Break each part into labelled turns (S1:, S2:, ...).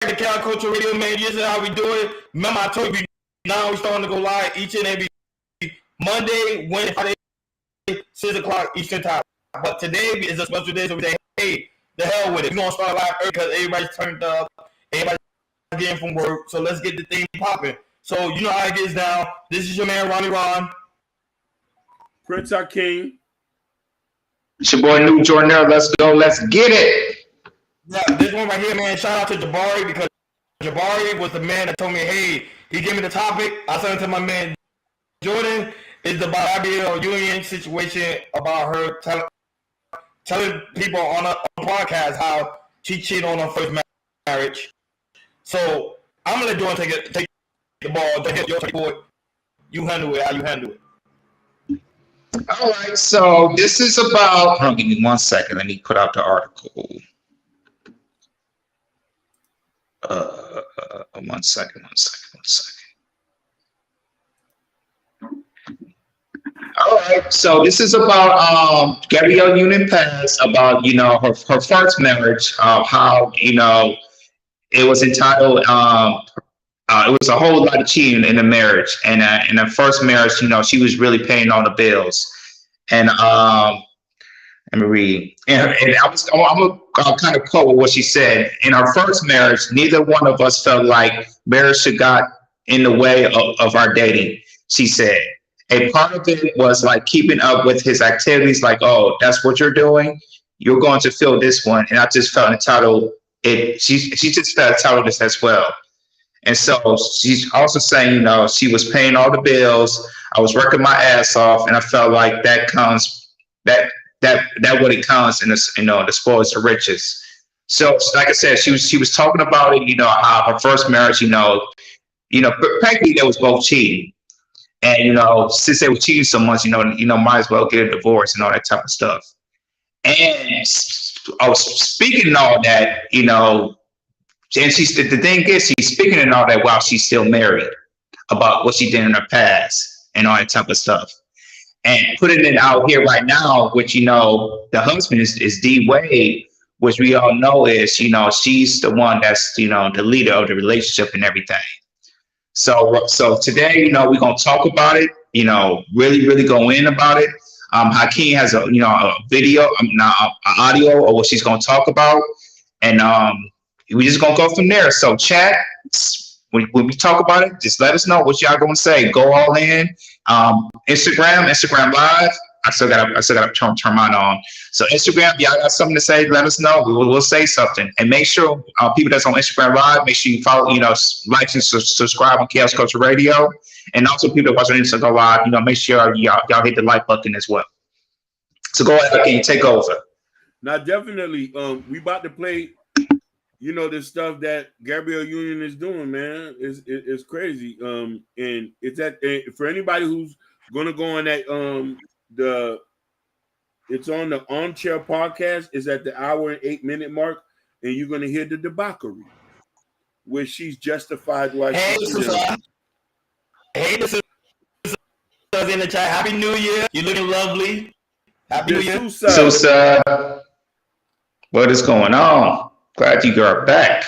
S1: the Chaos Culture Radio, man. This is how we do it. Remember, I told you now we're starting to go live each and every Monday, Wednesday, Friday, 6 o'clock Eastern time. But today is a special day, so we say, hey, the hell with it. We're going to start live early because everybody's turned up. Everybody's getting from work. So let's get the thing popping. So you know how it gets down. This is your man, Ronnie Ron.
S2: Prince Hakeem.
S3: It's your boy, New Jordan. Let's go. Let's get it.
S1: Yeah, this one right here, man. Shout out to Jabari because Jabari was the man that told me, hey, he gave me the topic. I sent it to my man, Jordan. It's about Gabrielle Union situation about her telling people on a podcast how she cheated on her first marriage. So I'm gonna let Jordan take the ball. Take your board. You handle it how you handle it.
S3: All right. So this is about. Hold on, give me 1 second. Let me put out the article. 1 second. All right, so this is about Gabrielle Union passed about her first marriage, how it was entitled it was a whole lot of cheating in the marriage, and in the first marriage, she was really paying all the bills, and let me read, and I'm gonna kind of quote what she said. In our first marriage, neither one of us felt like marriage should got in the way of our dating. She said. A part of it was like keeping up with his activities, like, oh, that's what you're doing. You're going to feel this one. And I just felt entitled. She just felt entitled this as well. And so she's also saying, she was paying all the bills. I was working my ass off. And I felt like that what it counts in this, the spoils the riches. So like I said, she was talking about it, how her first marriage, practically they was both cheating. And, since they were cheating so much, might as well get a divorce and all that type of stuff. And I was speaking all that, and the thing is, she's speaking and all that while she's still married about what she did in her past and all that type of stuff. And putting it out here right now, which, the husband is D Wade, which we all know is, she's the one that's, the leader of the relationship and everything. So today, we're gonna talk about it. Really, really go in about it. Hakeem has a video, an audio of what she's gonna talk about, and we just gonna go from there. So chat when we talk about it, just let us know what y'all gonna say. Go all in. Instagram Live. I still gotta turn mine on. So Instagram, y'all got something to say? Let us know. We'll say something, and make sure people that's on Instagram Live, make sure you follow, like and subscribe on Chaos Culture Radio, and also people that watch on Instagram Live, make sure y'all hit the like button as well. So go ahead, can you take over?
S2: Now, definitely, we about to play. This stuff that Gabrielle Union is doing, man, is crazy. And it's that for anybody who's gonna go on that it's on the Armchair Podcast. It's at the hour and 8-minute mark, and you're gonna hear the debauchery where she's justified why she's
S1: this is in the chat. Happy New Year. You're looking lovely. Happy New Year.
S3: So, what is going on? Glad you got back.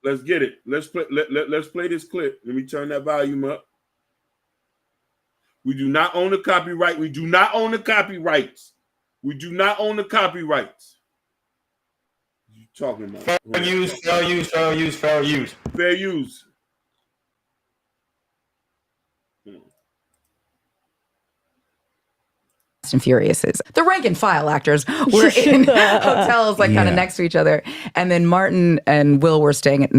S2: Let's get it. Let's play this clip. Let me turn that volume up. We do not own the copyright. We do not own the copyrights. We do not own the copyrights. What are you talking about?
S1: Fair use.
S2: Fair use.
S4: And Furious is. The rank and file actors were in hotels kind of next to each other, and then Martin and Will were staying at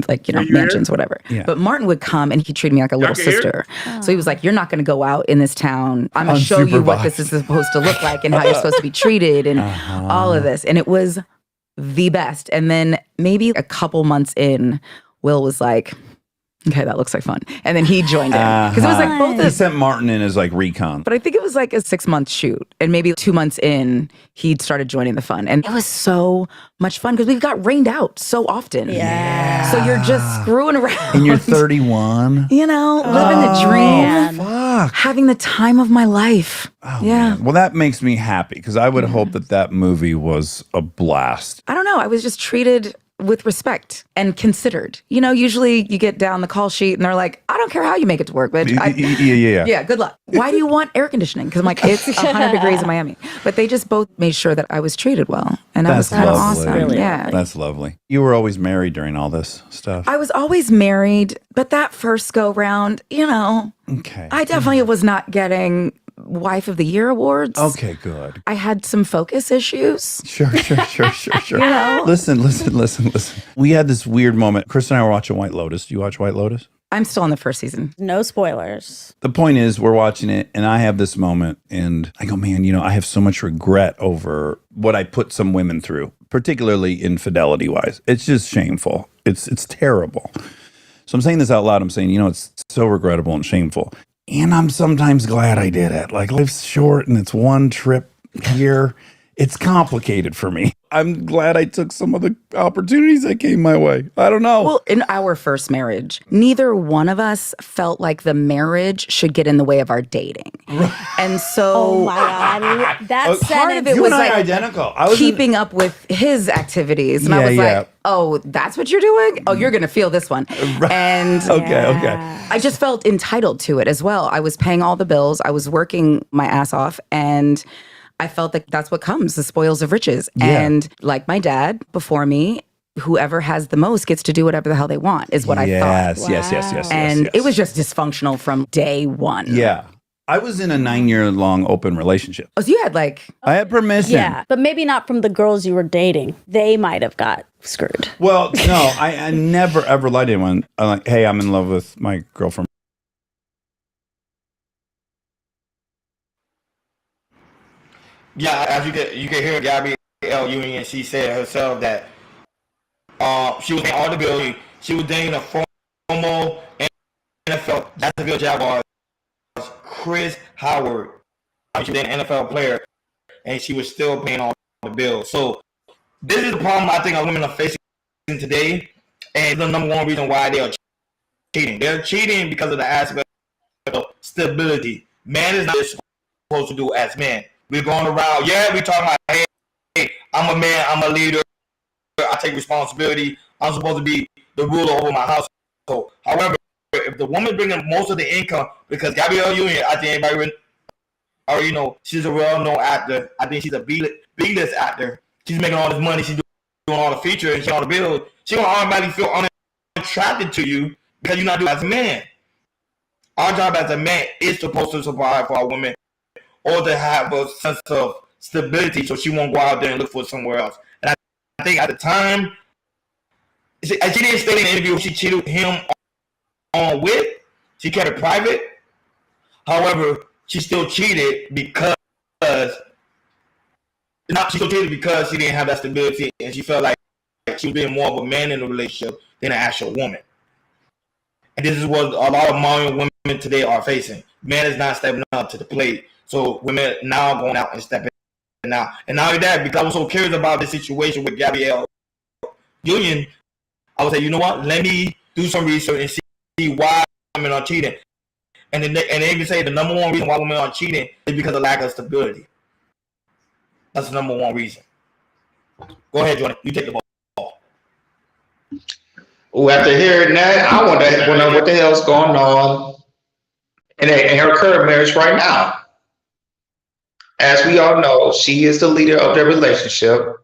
S4: mansions, whatever. Yeah. But Martin would come and he treated me like a little sister. So he was like, "You're not going to go out in this town. I'm going to show you what this is supposed to look like and how you're supposed to be treated and all of this." And it was the best. And then maybe a couple months in, Will was like, "Okay, that looks like fun." And then he joined in. Because it was like both
S5: He sent Martin in as like recon.
S4: But I think it was like a 6-month shoot. And maybe 2 months in, he started joining the fun. And it was so much fun because we got rained out so often. Yeah. So you're just screwing around.
S5: And you're 31.
S4: Living the dream.
S5: Fuck.
S4: Having the time of my life.
S5: Oh,
S4: yeah.
S5: Man. Well, that makes me happy because I would hope that movie was a blast.
S4: I don't know. I was just treated with respect and considered. You know, usually you get down the call sheet and they're like, I don't care how you make it to work, bitch.
S5: Yeah.
S4: Yeah, good luck. Why do you want air conditioning? Because I'm like, it's 100 degrees in Miami. But they just both made sure that I was treated well. And that was kind of awesome.
S6: Really
S4: yeah.
S5: That's lovely. You were always married during all this stuff.
S4: I was always married, but that first go round, you know,
S5: Okay.
S4: I definitely was not getting Wife of the Year awards.
S5: Okay, good.
S4: I had some focus issues.
S5: Sure.
S4: You know?
S5: Listen. We had this weird moment. Chris and I were watching White Lotus. Do you watch White Lotus?
S4: I'm still on the first season.
S6: No spoilers.
S5: The point is, we're watching it, and I have this moment, and I go, man, you know, I have so much regret over what I put some women through, particularly infidelity-wise. It's just shameful. It's terrible. So I'm saying this out loud. I'm saying, you know, it's so regrettable and shameful. And I'm sometimes glad I did it. Like, life's short, and it's one trip here. It's complicated for me. I'm glad I took some of the opportunities that came my way. I don't know.
S4: Well, in our first marriage, neither one of us felt like the marriage should get in the way of our dating. And so
S6: Oh my God. That
S4: part of it
S5: you
S4: was
S5: and I
S4: like
S5: identical. I was
S4: keeping up with his activities. And I was like, oh, that's what you're doing? Oh, you're going to feel this one. And
S5: Okay.
S4: I just felt entitled to it as well. I was paying all the bills. I was working my ass off. And I felt like that's what comes, the spoils of riches.
S5: Yeah.
S4: And like my dad before me, whoever has the most gets to do whatever the hell they want, is what I thought.
S5: Yes.
S4: And it was just dysfunctional from day one.
S5: Yeah. I was in a 9-year-long open relationship.
S4: Oh, so you had like...
S5: I had permission.
S6: Yeah, but maybe not from the girls you were dating. They might have got screwed.
S5: Well, no, I never ever lied to anyone. I'm like, hey, I'm in love with my girlfriend.
S1: Yeah, as you can hear Gabrielle Union, she said herself that she was paying all the bills. She was dating a former NFL Jacksonville Jaguars, Chris Howard. She was dating an NFL player, and she was still paying all the bills. So this is the problem I think our women are facing today, and the number one reason why they are cheating. They're cheating because of the aspect of stability. Man is not supposed to do as man. We're going around, we talking about, hey, I'm a man, I'm a leader, I take responsibility, I'm supposed to be the ruler over my household. However, if the woman bringing most of the income, because Gabrielle Union, I think everybody already know, she's a well-known actor. I think she's a B-list actor. She's making all this money, she's doing all the features, and she's on the bill. She's going to automatically feel unattracted to you because you're not doing it as a man. Our job as a man is supposed to survive for our women, or to have a sense of stability so she won't go out there and look for somewhere else. And I think at the time, she didn't state in the interview she cheated him on with. She kept it private. However, she still cheated because she didn't have that stability and she felt like she was being more of a man in the relationship than an actual woman. And this is what a lot of modern women today are facing. Man is not stepping up to the plate. So women now going out and stepping out. And not only that, because I was so curious about the situation with Gabrielle Union, I would say, you know what? Let me do some research and see why women are cheating. And they even say the number one reason why women are cheating is because of lack of stability. That's the number one reason. Go ahead, Jordan. You take the ball.
S3: Well, after hearing that, I wonder what the hell's going on in her current marriage right now. As we all know, she is the leader of their relationship.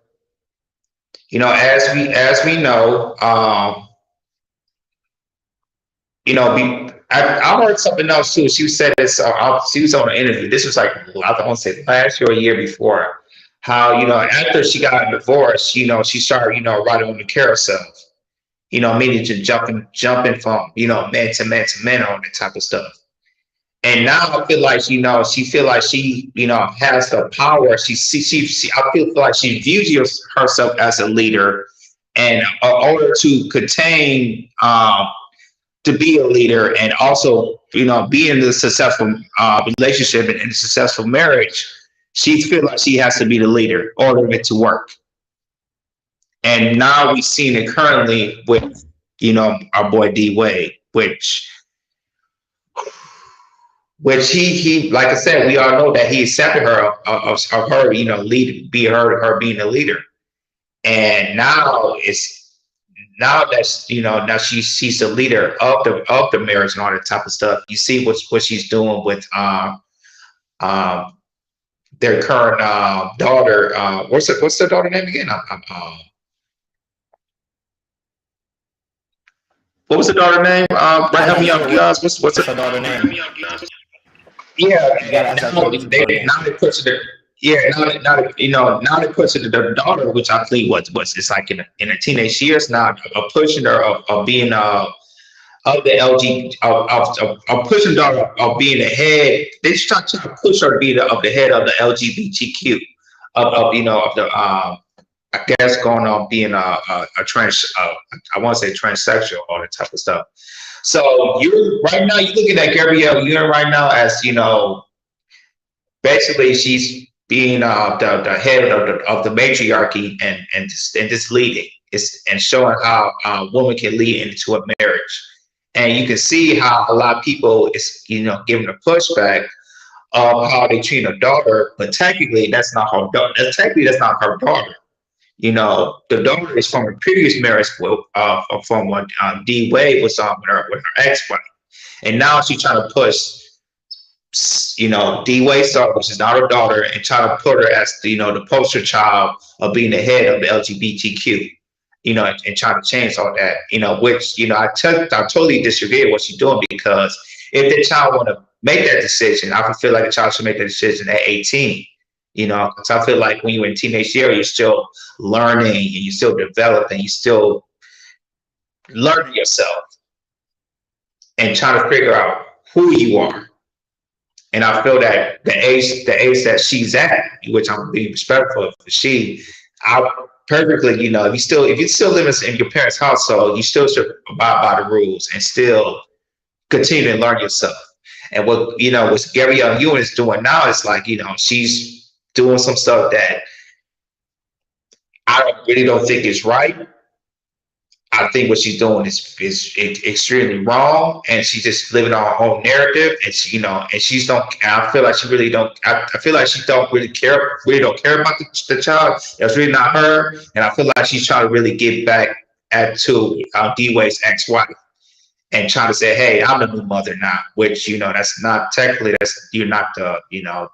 S3: You know, as we know, I heard something else too. She said this. She was on an interview. This was like, I don't want to say last year or a year before. How, after she got a divorce, she started, riding on the carousel. Meaning to jumping from, man to man to man on that type of stuff. And now I feel like, she feel like she, has the power. I feel like she views herself as a leader, and in order to contain, to be a leader, and also, be in the successful relationship and in a successful marriage, she feels like she has to be the leader in order for it to work. And now we've seen it currently with, our boy D Wade, which which he like I said, we all know that he accepted her of her, her being a leader. And now that's now she's the leader of the marriage and all that type of stuff. You see what she's doing with um their current daughter. What's their daughter name again? What was the daughter name? Help me out, guys. What's
S1: her daughter name?
S3: Yeah,
S1: now
S3: they push it. Yeah, now they push it to the daughter, which I believe was it's like in the teenage years now, pushing her of being of the LG of pushing the daughter of being the head. They try to push her to be the head of the LGBTQ of the I guess going on being a trans I want to say transsexual, all that type of stuff. So you're looking at Gabrielle Union right now as basically she's being the head of the matriarchy and just leading and showing how a woman can lead into a marriage. And you can see how a lot of people is giving a pushback of how they treat a daughter, but technically that's not her daughter. That's not her daughter. The daughter is from a previous marriage from when D Wade was on with her ex-wife, and now she's trying to push D Wade's daughter, which is not her daughter, and try to put her as the poster child of being the head of the LGBTQ. And trying to change all that. Which I totally disagree with what she's doing, because if the child want to make that decision, I feel like the child should make that decision at 18. Because I feel like when you're in teenage year, you're still learning and you're still developing, you're still learning yourself and trying to figure out who you are. And I feel that the age that she's at, which I'm being respectful of, perfectly, if you still live in your parents' household, you still should abide by the rules and still continue to learn yourself. And what Gabrielle Union is doing now is like, she's doing some stuff that I really don't think is right. I think what she's doing is extremely wrong, and she's just living on her own narrative. And she, and she's don't. And I feel like she really don't. I feel like she don't really care about the child. It's really not her, and I feel like she's trying to really get back to D Wade's ex-wife and trying to say, "Hey, I'm the new mother now," which that's not technically you're not the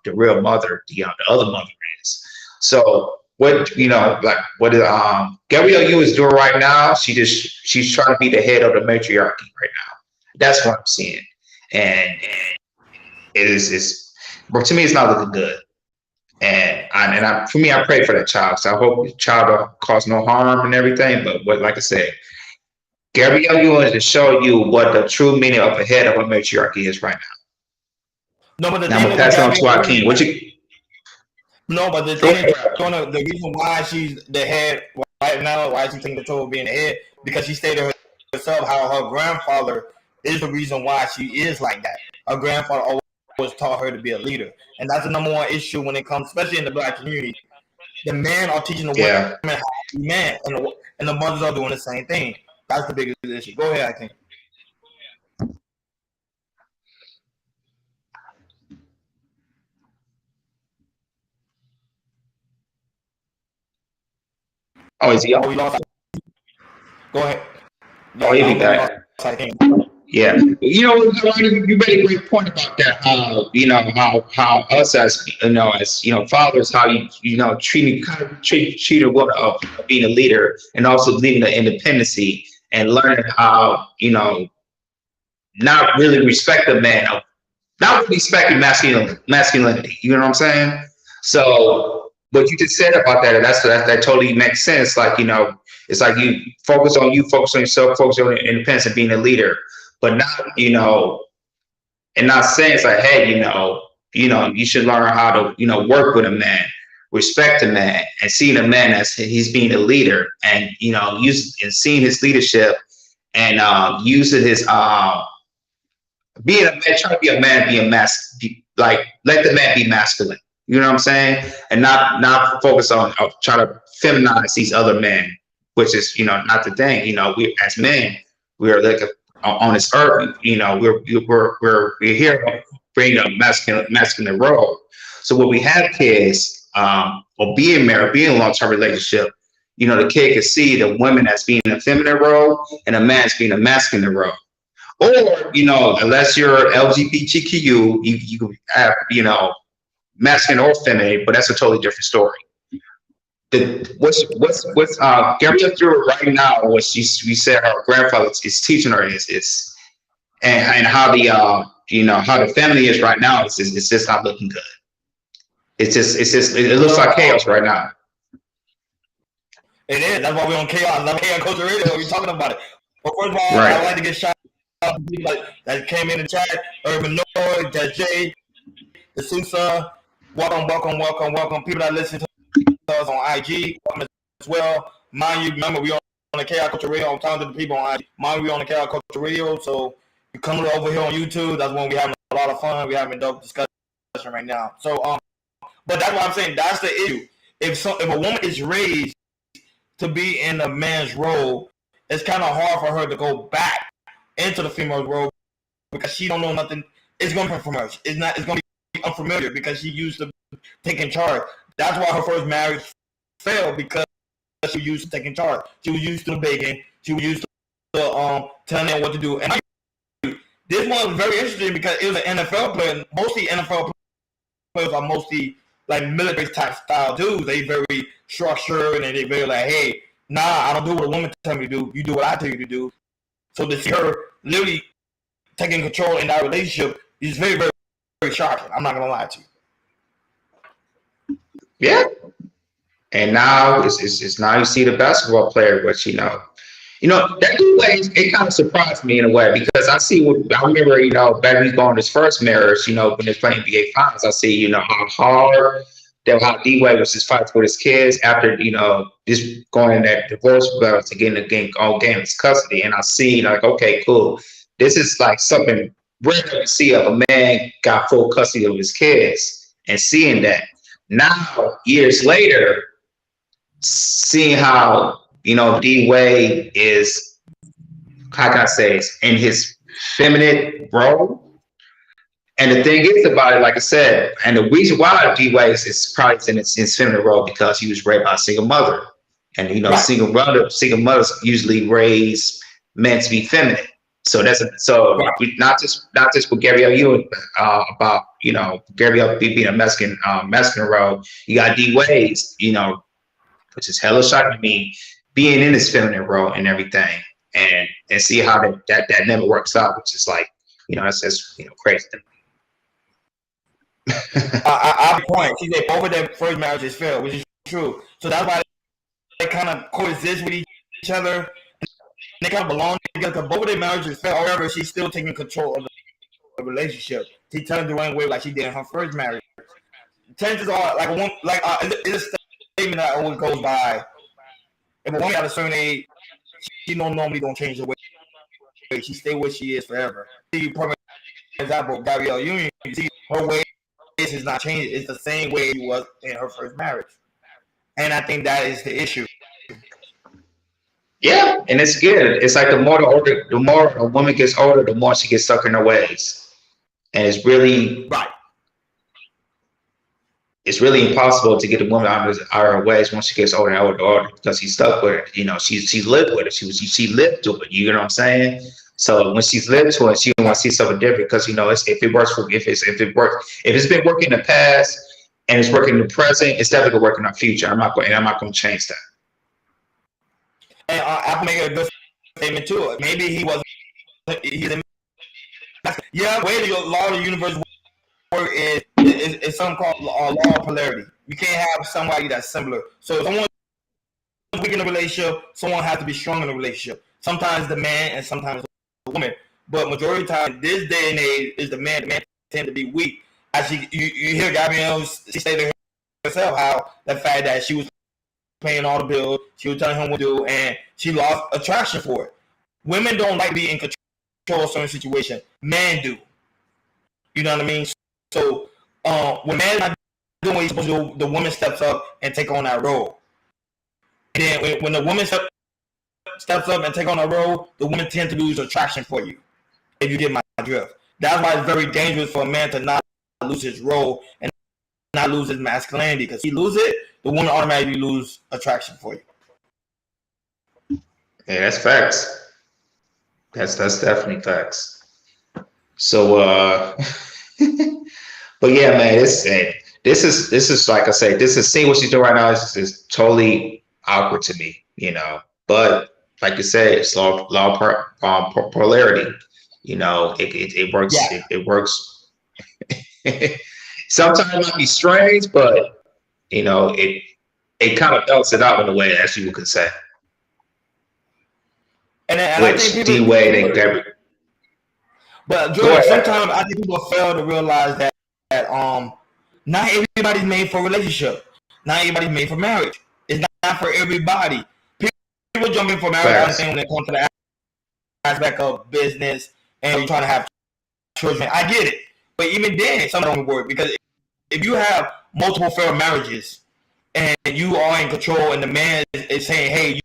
S3: the real mother. The other mother is. So. What Gabrielle Union is doing right now, she's trying to be the head of the matriarchy right now. That's what I'm seeing, and it is. But to me, it's not looking good. And for me, I pray for that child. So I hope the child will cause no harm and everything. But like I said, Gabrielle Union is to show you what the true meaning of the head of a matriarchy is right now.
S1: No, but
S3: now I'm gonna pass it on to our king.
S1: No, but the thing is, the reason why she's the head right now, why she's taking the trouble being the head, because she stated herself how her grandfather is the reason why she is like that. Her grandfather always taught her to be a leader, and that's the number one issue when it comes, especially in the Black community. The men are teaching the women how to be men, and the mothers are doing the same thing. That's the biggest issue. Go ahead, I think.
S3: Oh, is he on?
S1: Go ahead.
S3: Oh, he'll be back. Yeah, you made a great point about that. How us as fathers, how you treat a woman of being a leader, and also leaving the independency and learning how not really respect the man, not really respecting masculinity. You know what I'm saying? So. What you just said about that totally makes sense. Like, it's like you focus on yourself, focus on your independence and being a leader, but not, and not saying it's like, hey, you should learn how to, work with a man, respect a man, and seeing a man as he's being a leader, and, seeing his leadership and using his, being a man, trying to be a man, let the man be masculine. You know what I'm saying? And not focus on trying to feminize these other men, which is, not the thing. We as men, we are like on this earth, we're here bring a masculine role. So when we have kids, or being married, being in a long-term relationship, you know, the kid can see the woman as being a feminine role and a man as being a masculine role. Or, you know, unless you're LGBTQ, you can have, you know, masculine or feminine, but that's a totally different story. What's Gabrielle through right now, what we said her grandfather is teaching her is and how the you know, how the family is right now, it's just not looking good. It looks like chaos right now.
S1: It is. That's why we're on chaos. That's chaos culture radio. We're talking about it. But first of all,
S3: Right.
S1: I'd like to get shout out to people that came in the chat. Urban Noise, that's Jay, the Sousa. Welcome. People that listen to us on IG, welcome as well. Mind you, remember, we on the chaos culture radio. I'm talking to the people on IG. Mind you, we on the chaos culture radio. So you come over here on YouTube. That's when we having a lot of fun. We having a dope discussion right now. So, but that's what I'm saying. That's the issue. If a woman is raised to be in a man's role, it's kind of hard for her to go back into the female role because she don't know nothing. It's going to be from her. It's going to be unfamiliar because she used to taking charge. That's why her first marriage failed, because she was used to taking charge. She was used to begging. She was used to telling them what to do. And this one was very interesting because it was an NFL player. Mostly NFL players are mostly like military type style dudes. They very structured and they very like, hey, nah, I don't do what a woman tell me to do. You do what I tell you to do. So to see her literally taking control in that relationship is very, very, very shocking. I'm not gonna lie to you.
S3: Yeah. And now it's now you see the basketball player, which you know that way it kind of surprised me in a way, because I remember, you know, back when he was going his first marriage, you know, when he was playing NBA finals, I see, you know, how hard how D-Wade was just fighting with his kids after, you know, just going in that divorce battle to get in the game, all games custody. And I see like, okay, cool. This is like something rare to see of a man got full custody of his kids, and seeing that now years later, seeing how, you know, D-Wade is, how can I say, in his feminine role. And the thing is about it, like I said, and the reason why D-Wade is probably in his feminine role, because he was raised by a single mother. And, you know, right. single mothers usually raise men to be feminine. So right. not just with Gabrielle Union, about, you know, Gabrielle being a masculine role. You got D-Wade, you know, which is hella shocking to me, being in his feminine role and everything, and see how that never works out, which is like, you know, that's you know, crazy.
S1: I'll be point. She said both of their first marriages failed, which is true. So that's why they kind of coexist with each other. They kind of belong together because both of their marriages failed. However, she's still taking control of the relationship. She turned the wrong way like she did in her first marriage. Chances are, it's a statement that always goes by. If a woman at a certain age, she normally don't change the way. She stay where she is forever. See, for example, Gabrielle Union, you see her way is not changing. It's the same way she was in her first marriage. And I think that is the issue.
S3: Yeah, and it's good. It's like the more a woman gets older, the more she gets stuck in her ways. And it's really
S1: right.
S3: It's really impossible to get a woman out of her ways once she gets older and older, because she's stuck with it. You know, she's lived with it. She lived to it. You know what I'm saying? So when she's lived to it, she don't want to see something different, because, you know, if it's been working in the past and it's working in the present, it's definitely gonna work in our future. I'm not going to change that.
S1: And I can make a good statement to it. Maybe yeah, way the law of the universe work is something called law of polarity. You can't have somebody that's similar. So if someone's weak in a relationship, someone has to be strong in a relationship. Sometimes the man and sometimes the woman. But majority of the time, this day and age, is the man tend to be weak. As you hear Gabrielle, she stated herself how the fact that she was paying all the bills, she was telling him what to do, and she lost attraction for it. Women don't like being in control of certain situations. Men do. You know what I mean? So when men not doing what he's supposed to do, the woman steps up and take on that role. And then when the woman steps up and take on that role, the woman tends to lose attraction for you, if you get my drift. That's why it's very dangerous for a man to not lose his role and not lose his masculinity, because he lose it, the woman automatically lose attraction for you.
S3: Yeah, that's facts. That's definitely facts. So, but yeah, man, this is like I say, this is seeing what she's doing right now is totally awkward to me, you know. But like you said, it's law polarity. You know, it works.
S1: Yeah.
S3: It works. Sometimes it might be strange, but you know, it kind of belts it out in a way, as you could say.
S1: And
S3: Which
S1: I think
S3: D Wade and Gabrielle.
S1: But Jordan, sometimes I think people fail to realize that not everybody's made for a relationship. Not everybody's made for marriage. It's not for everybody. People jump in for marriage, I understand, when it comes to the aspect of business and you're trying to have children. I get it. But even then, some don't work, because if you have multiple failed marriages and you are in control and the man is saying, hey,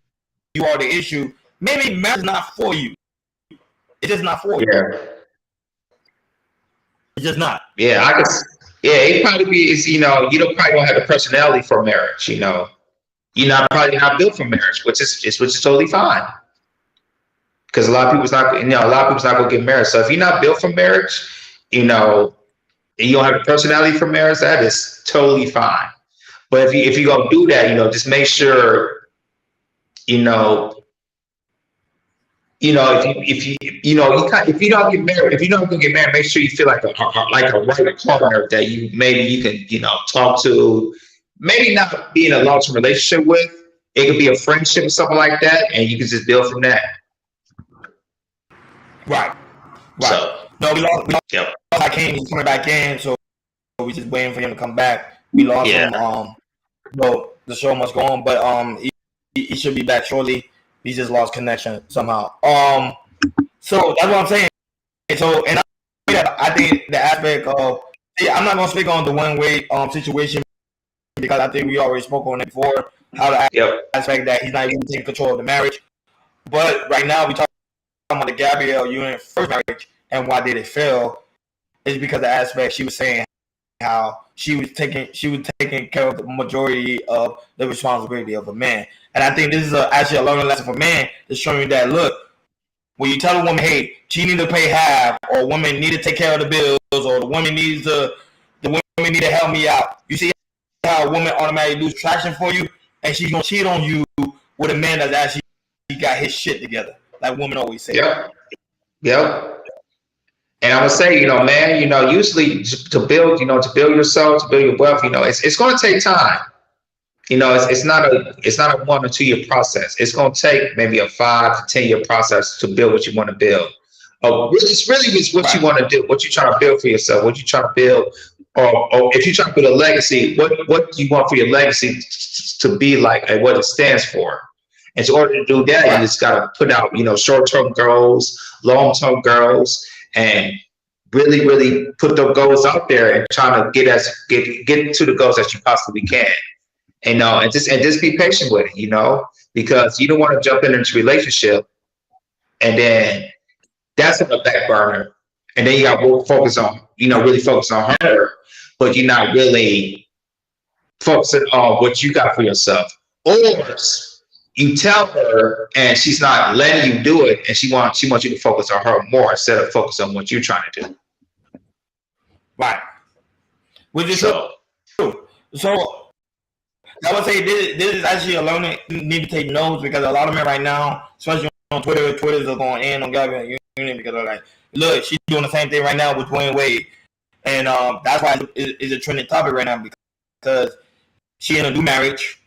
S1: you are the issue, maybe marriage is not for you. It's just not for you.
S3: Yeah.
S1: It's just not.
S3: Yeah, I guess. Yeah, it probably is. You know, you probably don't have the personality for marriage. You know, you're probably not built for marriage, which is totally fine. Because a lot of people's not gonna get married. So if you're not built for marriage, you know, and you don't have the personality for marriage, that is totally fine. But if you gonna do that, you know, just make sure, you know, if you don't get married, if you're not gonna get married, make sure you feel like a right partner that you can, you know, talk to. Maybe not be in a long-term relationship with. It could be a friendship or something like that, and you can just build from that.
S1: Right.
S3: So
S1: no, we lost
S3: yep.
S1: I came, he's coming back in, so we just waiting for him to come back. We lost him. So the show must go on, but he should be back shortly. He just lost connection somehow. So that's what I'm saying. So, and I think the aspect of, I'm not gonna speak on the one-way situation, because I think we already spoke on it before, how the aspect that he's not even taking control of the marriage. But right now we talking about the Gabrielle Union first marriage and why did it fail, is because the aspect she was saying how she was taking care of the majority of the responsibility of a man. And I think this is actually a learning lesson for men, to show you that, look, when you tell a woman, hey, she need to pay half, or a woman need to take care of the bills, or the woman need to help me out, you see how a woman automatically lose traction for you, and she's gonna cheat on you with a man that's actually got his shit together, like women always say.
S3: Yep. And I would say, you know, man, you know, usually to build yourself, to build your wealth, you know, it's going to take time. You know, it's not a 1 or 2 year process. It's going to take maybe a 5 to 10 year process to build what you want to build. It's really what you want to do, what you're trying to build for yourself, what you're trying to build, or if you're trying to build a legacy, what do you want for your legacy to be like, and what it stands for. And in order to do that, you just got to put out, you know, short-term goals, long-term goals, and really, really put those goals out there and trying to get to the goals that you possibly can. And just be patient with it, you know, because you don't want to jump into a relationship and then that's on the back burner, and then you got to really focus on her, but you're not really focusing on what you got for yourself. Or you tell her and she's not letting you do it, and she wants you to focus on her more instead of focus on what you're trying to do.
S1: Right. Which is true. So I would say this is actually a learning. You need to take notes, because a lot of men right now, especially on Twitter's are going in on Gabrielle Union, because they're like, look, she's doing the same thing right now with Dwayne Wade. And that's why it's a trending topic right now, because she in a new marriage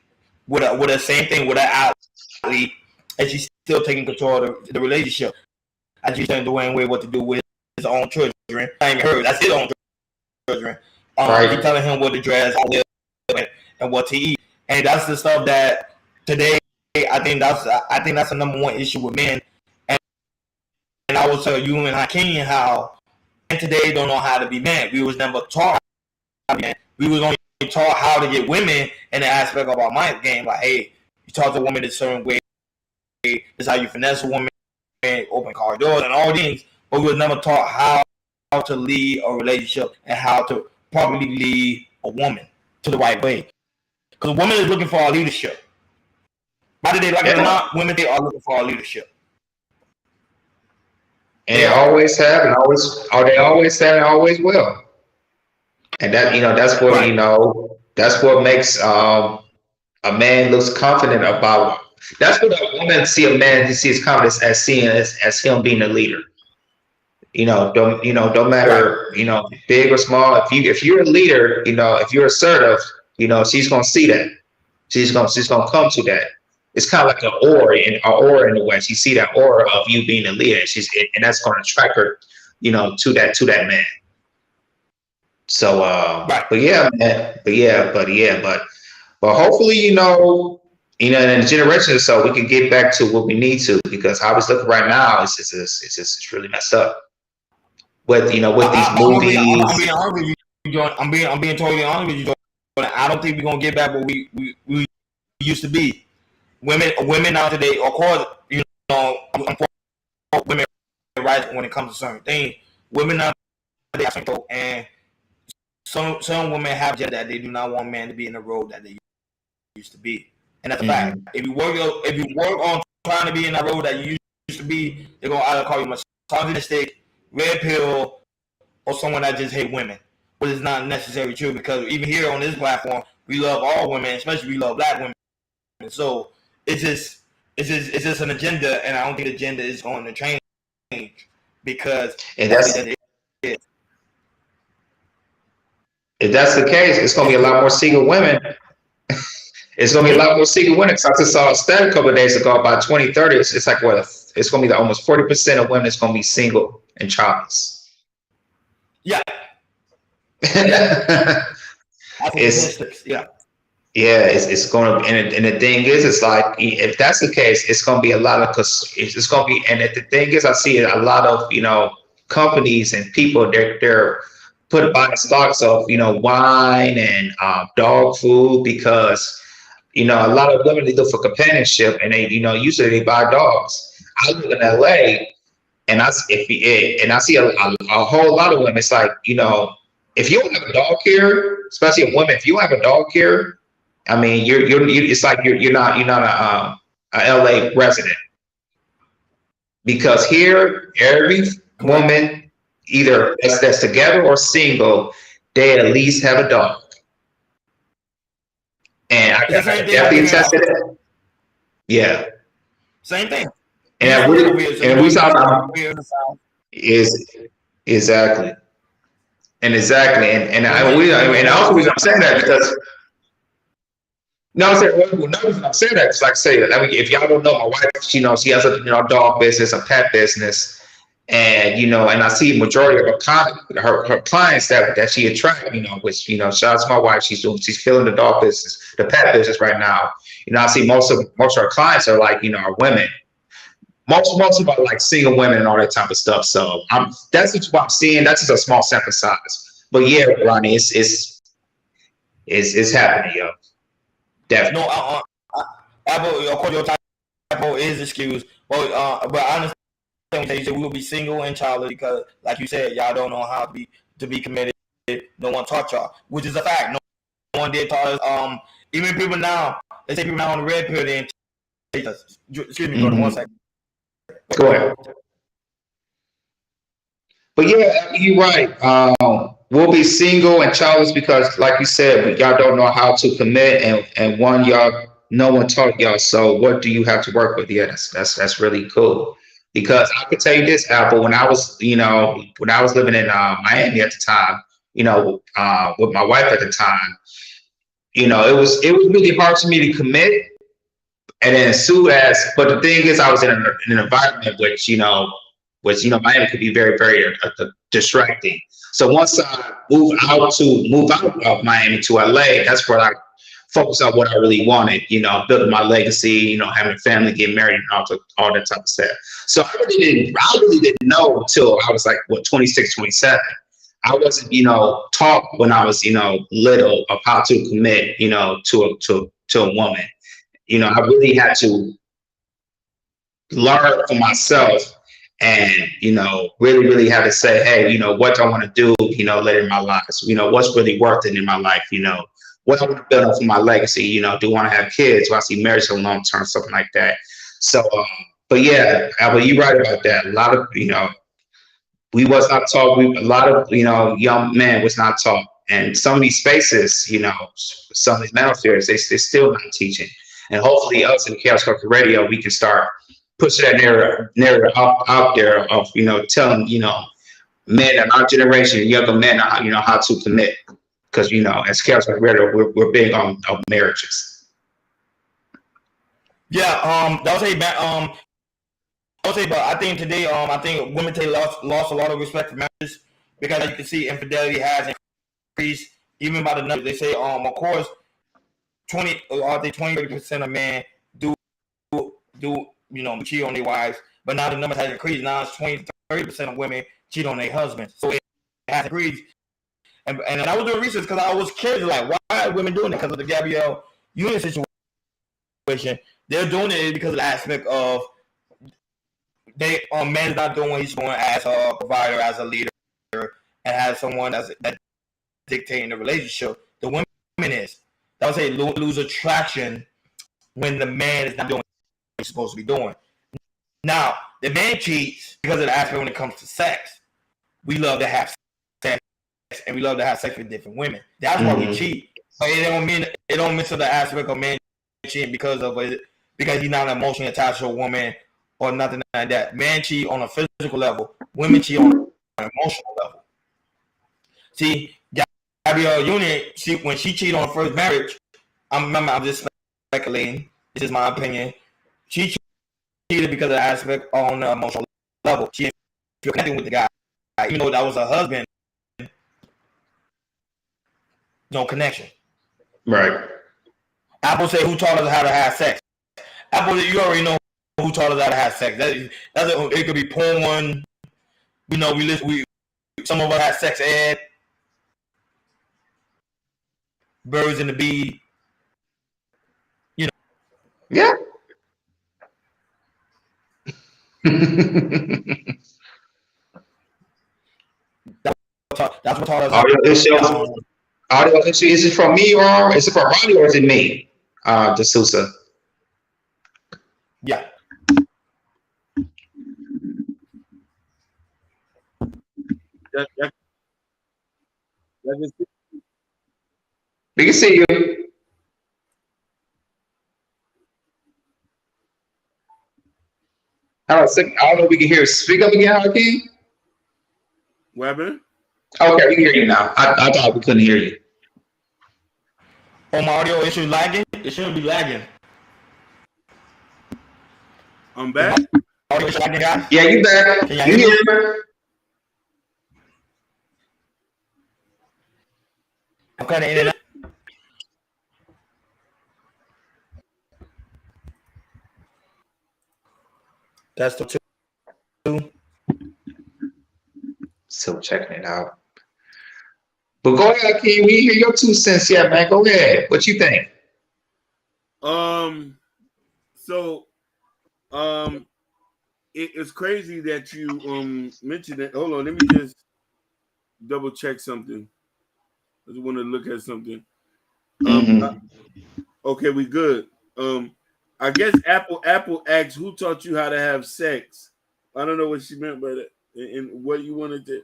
S1: with a same thing with an athlete, and she's still taking control of the relationship. And she's telling Dwayne Wade what to do with his own children. Not even her, that's his own children. He's telling him what to dress, how to live, and what to eat. And that's the stuff that today, I think that's the number one issue with men. And I will tell you and Hakeem how men today don't know how to be men. We was never taught how to be men. We was only taught how to get women in the aspect of our mind game. Like, hey, you talk to a woman a certain way. This is how you finesse a woman, open car doors, and all these. But we was never taught how to lead a relationship and how to properly lead a woman to the right way. Because a woman is looking for our leadership. Whether they like it or not, women, they are looking for our leadership.
S3: And they always have, and they always have, and always will. And that, that's what, right. That's what makes a man looks confident about. That's what a woman see a man, he sees confidence as seeing as him being a leader. Don't matter, right. Big or small. If you're a leader, if you're assertive, she's gonna see that. She's gonna come to that. It's kind of like an aura in a way. She see that aura of you being a leader, and that's gonna attract her, to that man. So, right. But hopefully, in a generation or so, we can get back to what we need to, because how it's looking right now, it's really messed up. With these movies.
S1: I'm being totally honest with you, Jordan. I don't think we're gonna get back what we used to be. Women now today, of course, I'm for women rights when it comes to certain things. Women now today, and some women have just that they do not want men to be in the role that they used to be, and that's a fact. If you work on trying to be in that role that you used to be, they're gonna either call you misogynistic, red pill, or someone that just hate women, which is not necessarily true, because even here on this platform, we love all women, especially we love black women. So it's just an agenda, and I don't think the agenda is going to change, because
S3: if that's the case, it's going to be a lot more single women. It's going to be a lot more single women. Because I just saw a study a couple of days ago, by 2030, it's like it's going to be almost 40% of women that's going to be single and childless.
S1: Yeah.
S3: It's going to, and the thing is, it's like, if that's the case, it's going to be a lot of, because it's going to be, and the thing is, I see a lot of, companies and people, they're buying stocks of, wine and dog food, because, a lot of women, they look for companionship, and they, usually they buy dogs. I live in LA, and I see a whole lot of women. It's like, if you don't have a dog care, especially a woman, if you don't have a dog care, I mean, it's like you're not a LA resident, because here every woman, either that's together or single, they at least have a dog. And I can definitely attest to that. Yeah.
S1: Same thing.
S3: And we talk about is exactly. And exactly. And also I'm saying that because I'm saying that it's like, if y'all don't know, my wife, she has a dog business, a pet business. And and I see majority of her clients that she attract, which shout out to my wife, she's killing the dog business, the pet business right now. I see most of her clients are like are women. Most of them are like single women and all that type of stuff. So that's what I'm seeing. That's just a small sample size. But yeah, Ronnie, it's happening, yo. Definitely.
S1: No, Apple, of course, your typo is excused, but I understand. You said we will be single and childless because, like you said, y'all don't know how to be committed. No one taught y'all, which is a fact. No one did taught us. Even people now, they say people now on the red pill, they teach us. Excuse me, Jordan, 1 second.
S3: Go ahead. But yeah, you're right. We'll be single and childless because, like you said, y'all don't know how to commit, and no one taught y'all. So what do you have to work with? Yeah, that's really cool. Because I could tell you this, Apple, when I was living in Miami at the time, with my wife at the time, it was really hard for me to commit. And then but the thing is, I was in an environment which Miami could be very, very distracting. So once I moved out of Miami to LA, that's where I focus on what I really wanted, building my legacy, having a family, getting married, and all that type of stuff. So I really didn't know until I was like, 26, 27. I wasn't, taught when I was, little of how to commit, to a woman. I really had to learn for myself and, you know, really have to say, hey, you know, what do I want to do, you know, later in my life? So, you know, what's really worth it in my life, you know, what I want to build up for my legacy, you know, do I want to have kids? Do I see marriage for long term, something like that? So, but yeah, Albert, you're right about that. A lot of, you know, we was not taught, a lot of, you know, young men was not taught. And some of these spaces, you know, some of these mental affairs, they're still not teaching. And hopefully us in Chaos Culture Radio, we can start pushing that narrative out there of, you know, telling, you know, men in our generation, younger men, you know, how to commit. Because, you know, as Chaos Culture Radio, we're big on marriages.
S1: Yeah, that was but I think today, I think women today lost a lot of respect for marriages because, as you can see, infidelity has increased even by the numbers. They say, of course, 20-30% of men do you know, cheat on their wives, but now the numbers has increased. Now it's 20-30% of women cheat on their husbands, so it has increased. And I was doing research because I was curious, like, why are women doing it? Because of the Gabrielle Union situation. They're doing it because of the aspect of man's not doing what he's doing as a provider, as a leader, and as someone that's dictating the relationship. The women is, I would say, lose attraction when the man is not doing what he's supposed to be doing. Now, the man cheats because of the aspect when it comes to sex. We love to have sex, and we love to have sex with different women. That's why we cheat. But it don't mean to the aspect of man cheating because he's not emotionally attached to a woman or nothing like that. Men cheat on a physical level. Women cheat on an emotional level. See, Gabrielle Union, when she cheated on her first marriage, I'm just speculating. This is my opinion. She cheated because of the aspect on the emotional level. She didn't feel connected with the guy, even though that was her husband. No connection.
S3: Right.
S1: Apple say, "Who taught us how to have sex?" Apple, you already know who taught us how to have sex. It could be porn. You know, some of us have sex ed, birds and the bee. You know.
S3: Yeah.
S1: That's what taught us.
S3: Audio issue. Is it from me or is it from Ronnie or is it me? D'Souza.
S1: Yeah.
S3: We can see you. I don't know if we can hear. Speak up again, Hakeem.
S2: What happened?
S3: Okay, we can hear you now. I thought we couldn't hear you.
S1: Oh, my audio issue lagging? It shouldn't be lagging.
S2: I'm back.
S1: Audio issue lagging, guys?
S3: Yeah, you back.
S1: Can you hear me? I'm kind of in and out. That's the two.
S3: Still checking it out. But go ahead, Hakeem. We hear your 2 cents yet, man. Go ahead. What you think?
S2: It's crazy that you mentioned it. Hold on, let me just double check something. I just want to look at something. Okay, we good. I guess Apple asked who taught you how to have sex. I don't know what she meant by that and what you wanted to.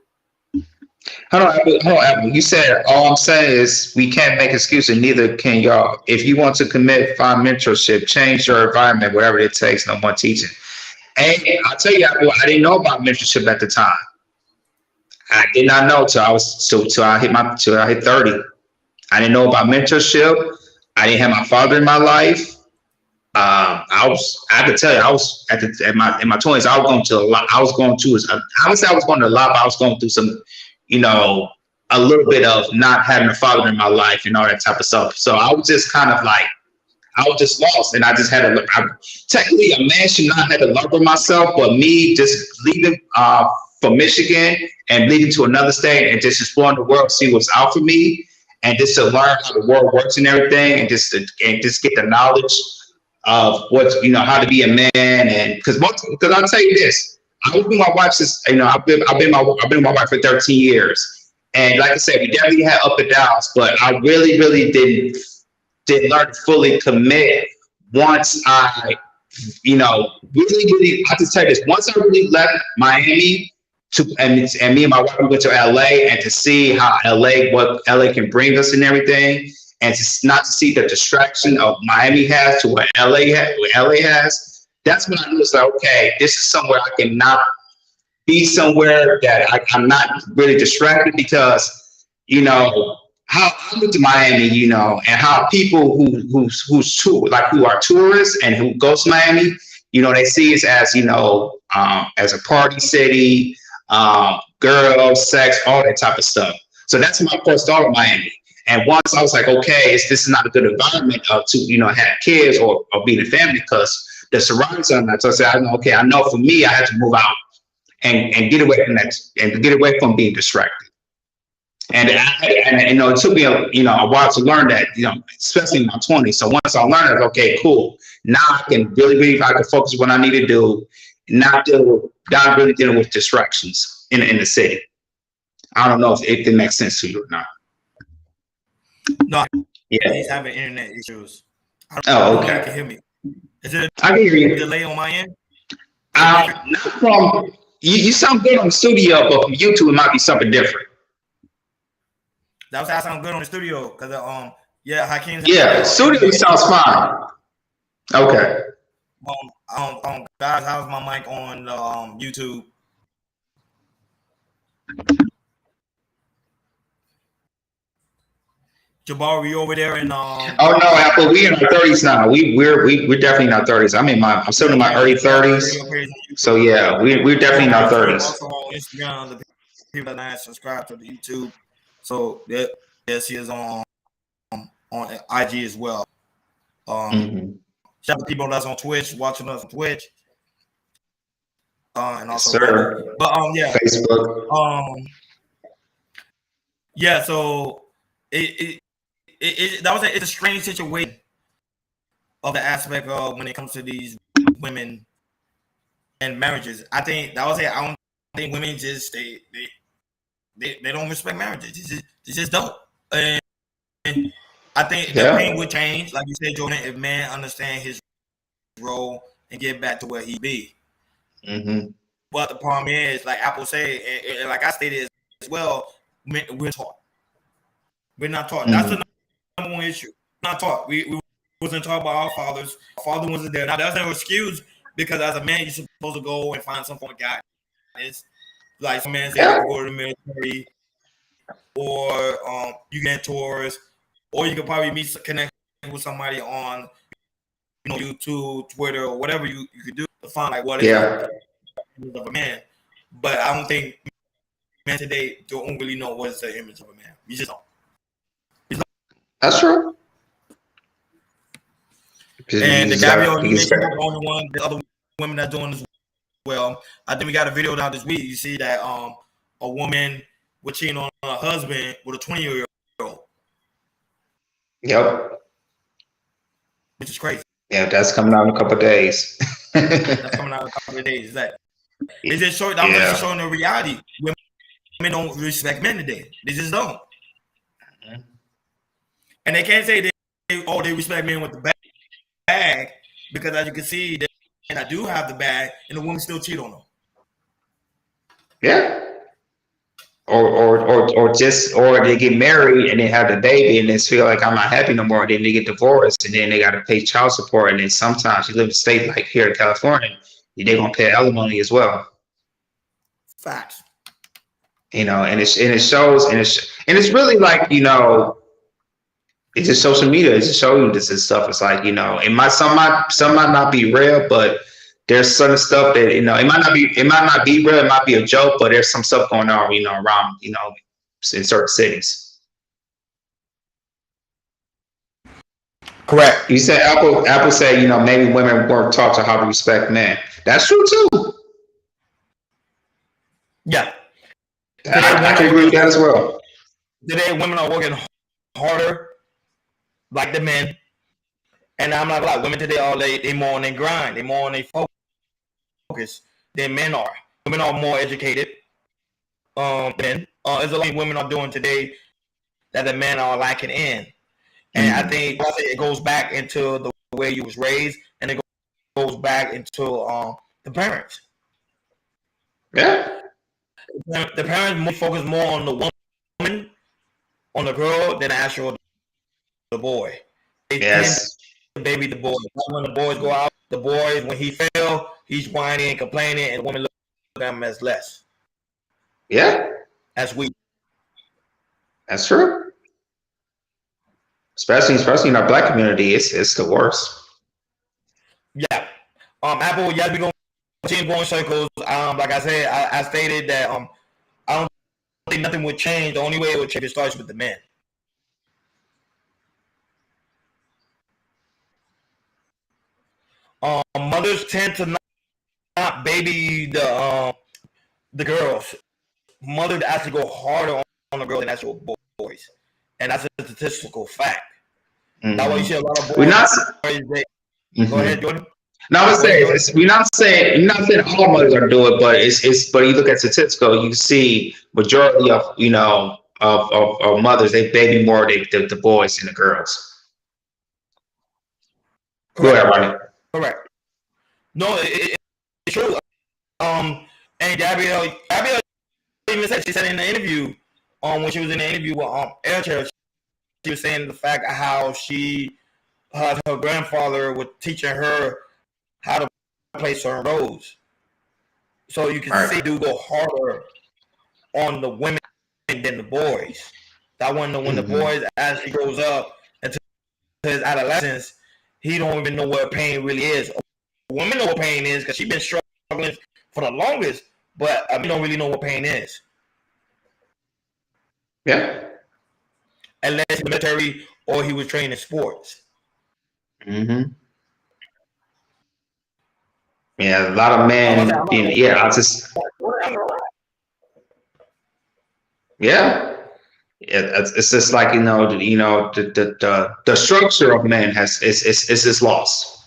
S3: Hold on, Apple. You said all I'm saying is we can't make excuses, neither can y'all. If you want to commit, find mentorship, change your environment, whatever it takes, no more teaching. And I'll tell you, Apple, I didn't know about mentorship at the time. I did not know till I hit 30. I didn't know about mentorship. I didn't have my father in my life. I have to tell you, I was in my 20s. I was going to a lot. I would say I was going to a lot, but I was going through some, you know, a little bit of not having a father in my life and all that type of stuff. So I was just kind of like, I was just lost, and I just had to. Technically, a man should not have to love for myself, but me just leaving from Michigan and leaving to another state and just exploring the world, see what's out for me, and just to learn how the world works and everything, and just get the knowledge of what, you know, how to be a man. And because I'll tell you this, I was with my wife since, I've been with my wife for 13 years. And like I said, we definitely had up and downs, but I really, really didn't learn to fully commit once I, really, I just tell you this, once I really left Miami and me and my wife, we went to LA, and to see how what LA can bring us and everything, and not to see the distraction of Miami has to what LA has, that's when I knew it's like, okay, this is somewhere I can not be somewhere that I'm not really distracted, because, how I look to Miami, and how people who are tourists and who go to Miami, they see it as a party city, girls, sex, all that type of stuff. So that's when I first thought of Miami. And once I was like, okay, this is not a good environment to have kids or being a family, because the surroundings are not. So I said, I know for me, I had to move out and get away from that, and get away from being distracted. And it took me a while to learn that, especially in my 20s. So once I learned it, okay, cool. Now I can really I can focus on what I need to do, not really dealing with distractions in the city. I don't know if it makes sense to you or not.
S1: No,
S3: yeah,
S1: he's having internet issues.
S3: Oh, okay.
S1: You can hear me. Is it
S3: I can hear you.
S1: Delay on my end?
S3: Not from you sound good on the studio, but from YouTube it might be something different.
S1: That sound good on the studio, because Hakeem's
S3: studio sounds fine. Okay.
S1: Guys, how's my mic on YouTube? Jabari, you over there in
S3: Oh no, Apple, we in our 30s now. We're definitely in our 30s. I'm still in my early 30s. So yeah, we're definitely in our 30s.
S1: Also on Instagram, the people that not subscribe to the YouTube. So yes, he is on IG as well. Shout out to people that's on Twitch, watching us on Twitch. And also
S3: Facebook.
S1: So it's a strange situation of the aspect of when it comes to these women and marriages. I don't think women just they don't respect marriages. They just don't. And I think the pain would change, like you said, Jordan, if man understand his role and get back to where he be.
S3: Mm-hmm.
S1: But the problem is, like Apple said, and like I stated as well, we're taught. We're not taught. Mm-hmm. That's the number one issue. We're not taught. We wasn't taught by our fathers. Our father wasn't there. Now, that's no excuse, because as a man, you're supposed to go and find some form of guidance. Like some man said, you go to the military, or you get tours, or you could probably connect with somebody on YouTube, Twitter, or whatever you could do to find like what is the of a man. But I don't think men today don't really know what is the image of a man. You just don't.
S3: That's true.
S1: And the Gabrielle Union is the only one. The other women that doing as well. I think we got a video down this week. You see that a woman was cheating on her husband with a 20-year-old.
S3: Yep.
S1: Which is crazy.
S3: Yeah, that's coming out in a couple of days.
S1: That's coming out in a couple of days. It's just showing. I'm just showing the reality. Women don't respect men today. They just don't. Mm-hmm. And they can't say they respect men with the bag, because as you can see, and I do have the bag, and the woman still cheat on them.
S3: Yeah. Or they get married and they have the baby and they feel like I'm not happy no more. And then they get divorced and then they got to pay child support. And then sometimes you live in a state like here in California, they're gonna pay alimony as well.
S1: Facts.
S3: And it shows and it's really like it's just social media. It's just showing you this and stuff. It's like some might not be real, but there's certain stuff that it might not be real. It might be a joke, but there's some stuff going on around in certain cities.
S1: Correct.
S3: You said Apple said maybe women weren't taught to how to respect men. That's true too.
S1: Yeah,
S3: I can agree with that as well.
S1: Today women are working harder like the men, and I'm not like women today. They more on their grind. They more on their focus than men are. women are more educated. Than there's a lot of women are doing today that the men are lacking in. And I think it goes back into the way you was raised, and it goes back into the parents.
S3: Yeah.
S1: The parents focus more on the woman, on the girl, than the actual the boy. They tend to baby the boy. When the boys go out, the boys, when he fail, he's whining and complaining, and the women look at him as less.
S3: Yeah.
S1: As weak.
S3: That's true. Especially in our black community, it's the worst.
S1: Yeah. Apple, yes, we gonna continue going circles. Like I said, I stated that I don't think nothing would change. The only way it would change, it starts with the men. Mothers tend to not baby the girls. Mothers actually go harder on the girls than actual boys, and that's a statistical fact. That's why you see a lot of boys. Go ahead, Jordan.
S3: No, I would say we're not saying all mothers are doing it, but you look at statistical, you see majority of of mothers, they baby more the boys than the girls. Correct. Go ahead, Ronnie.
S1: Correct. No, it's true. And Gabrielle even said, she said in the interview, when she was in the interview with Airchair, she was saying the fact of how her grandfather was teaching her how to play certain roles. So you can see do go harder on the women than the boys. That when the boys, as he grows up into his adolescence, he don't even know what pain really is. Women know what pain is because she's been struggling for the longest, but we don't really know what pain is.
S3: Yeah.
S1: Unless in the military or he was trained in sports.
S3: Mm-hmm. Yeah, a lot of men. It's just like the structure of man is just lost.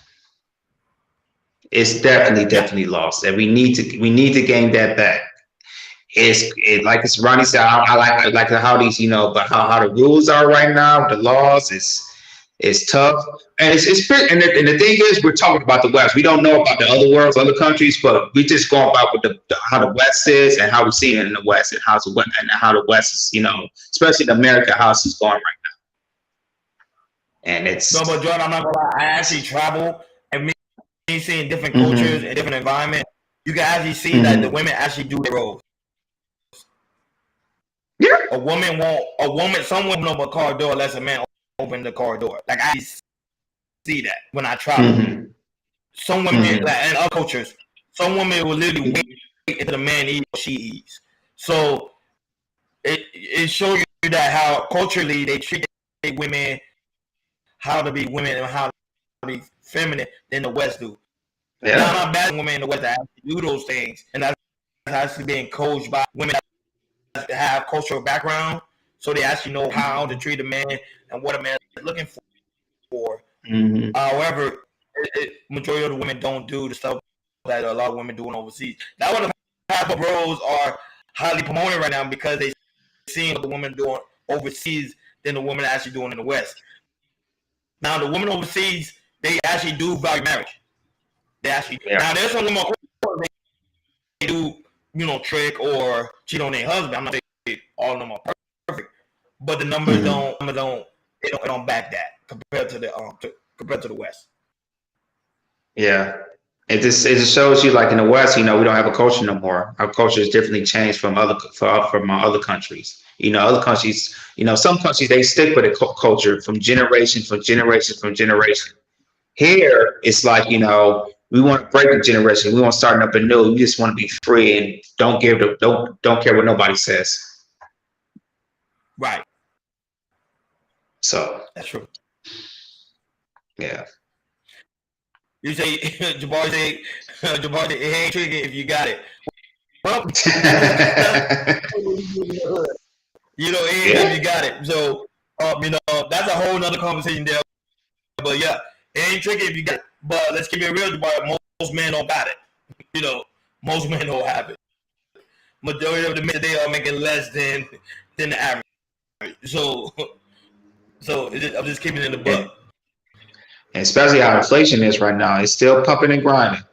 S3: It's definitely lost, and we need to gain that back. Like as Ronnie said, I like how these but how the rules are right now, the laws is tough, and and the thing is, we're talking about the West. We don't know about the other worlds, other countries, but we just going about with how the West is and how we see it in the West and how the West is, especially in America, how it's going right now. And it's
S1: no, but Jordan, I'm not gonna lie. I actually travel and me seeing different cultures and different environments. You can actually see that the women actually do their roles.
S3: Yeah.
S1: Someone open up a car door unless a man open the car door. Like I see that when I travel. Some women, like in other cultures, some women will literally wait until the man eats or she eats. So it shows you that how culturally they treat women, how to be women and how to be feminine than the West do. Yeah. Now, I'm not bad women in the West that actually do those things, and that's actually being coached by women that have cultural background, so they actually know how to treat a man and what a man is looking for. However, majority of the women don't do the stuff that a lot of women doing overseas. That's why the type of roles are highly promoted right now, because they see what the women doing overseas than the women actually doing in the West. Now, the women overseas, they actually do value marriage. They actually now there's some more they do, trick or cheat on their husband. I'm not saying all of them are perfect, but the numbers don't back that compared to the West.
S3: Yeah. It just shows you, like in the West, we don't have a culture no more. Our culture has definitely changed from other countries. Other countries, some countries, they stick with the culture from generation. Here, it's like, we want to break the generation. We want to start up anew. We just want to be free and don't care what nobody says.
S1: Right.
S3: So
S1: that's true.
S3: Yeah.
S1: You say Jabari say it ain't tricky if you got it. Well, it ain't if you got it. So that's a whole nother conversation there. But yeah, it ain't tricky if you got it. But let's keep it real, Jabari. Most men don't got it. Most men don't have it. majority of the men today are making less than the average. So I'm just keeping it in the book.
S3: And especially how inflation is right now, it's still pumping and grinding.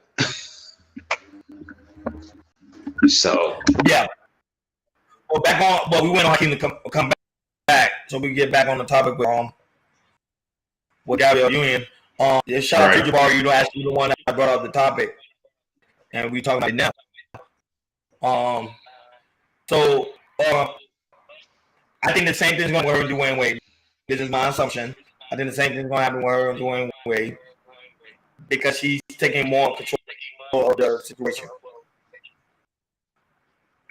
S3: So
S1: yeah. Well, back on. Well, we went on to come back, so we get back on the topic with Gabrielle Union. Shout out to Jabari. You know, actually the one that brought up the topic, and we talking about it now. So I think the same thing's going to happen with Dwayne Wade. This is my assumption. I think the same thing's going to happen with her and Dwayne Wade because she's taking more control of the situation.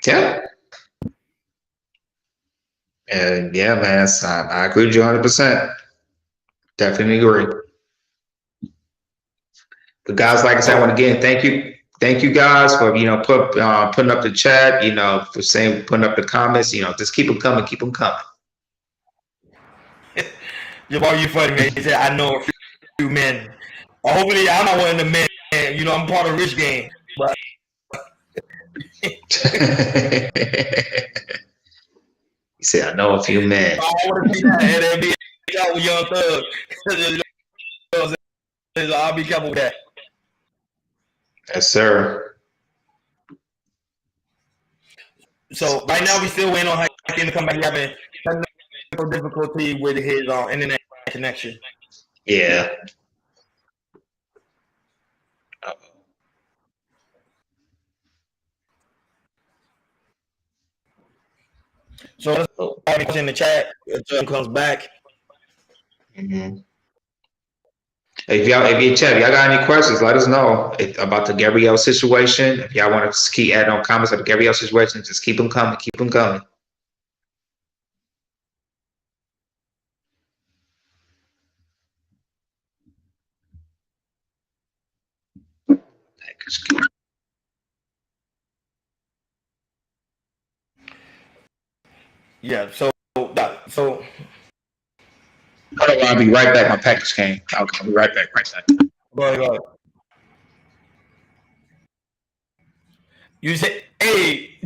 S3: Yeah. And yeah, man, I agree with you 100%. Definitely agree. But guys, like I said, I want to again thank you guys for putting up the chat, for putting up the comments, just keep them coming.
S1: Jabari, you funny, man. He said, I know a few men. Hopefully, I'm not one of the men. I'm part of Rich Game. But
S3: He said, I know a few men.
S1: I want to see that. And then be out with Young Thug. I'll be careful with that.
S3: Yes, sir.
S1: So right now we still waiting on Hakeem to come back. He's having technical difficulty with his internet connection.
S3: Yeah.
S1: So let's put in the chat until he comes back.
S3: Mm-hmm. If y'all got any questions, let us know about the Gabrielle situation. If y'all want to keep adding on comments on the Gabrielle situation, just keep them coming.
S1: Yeah. So.
S3: I'll be right back. My package came. I'll be right back.
S1: Go ahead. You said, hey,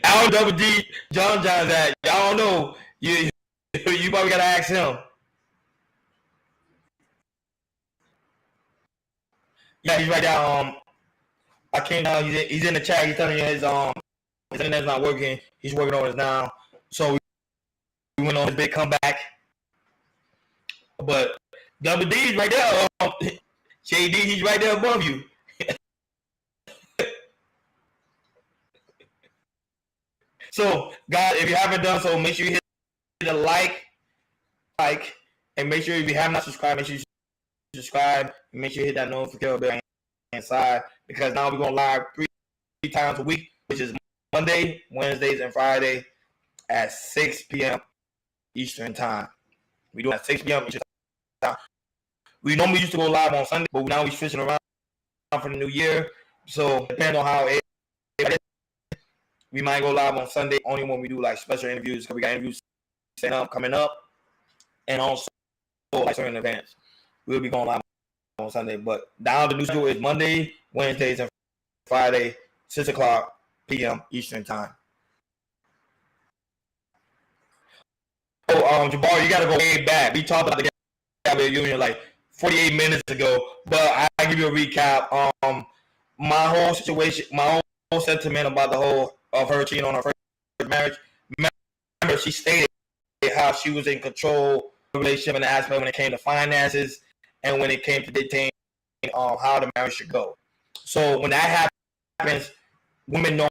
S1: Al Double D, John that y'all don't know. You probably gotta ask him. Yeah, he's right now. I came down. He's in the chat. He's telling you his internet's not working. He's working on it now. So we went on his big comeback. But Double D's right there. JD, he's right there above you. So, guys, if you haven't done so, make sure you hit the like, and make sure if you have not subscribed, make sure you subscribe, and make sure you hit that notification bell inside, because now we're going live three times a week, which is Monday, Wednesdays, and Friday at 6 p.m. Eastern Time. We do it at 6 p.m. Eastern Time. We normally used to go live on Sunday, but now we're switching around for the new year. So, depending on how we might go live on Sunday only when we do like special interviews, because we got interviews set up coming up, and also like certain events. We'll be going live on Sunday, but now the new schedule is Monday, Wednesdays, and Friday, 6 o'clock p.m. Eastern Time. Oh, Jabari, you gotta go way back. We talked about the Gabrielle Union like 48 minutes ago, but I give you a recap. My whole situation, my whole sentiment about the whole of her cheating on her first marriage. Remember, she stated how she was in control of the relationship and the aspect when it came to finances and when it came to dictating how the marriage should go. So when that happens, women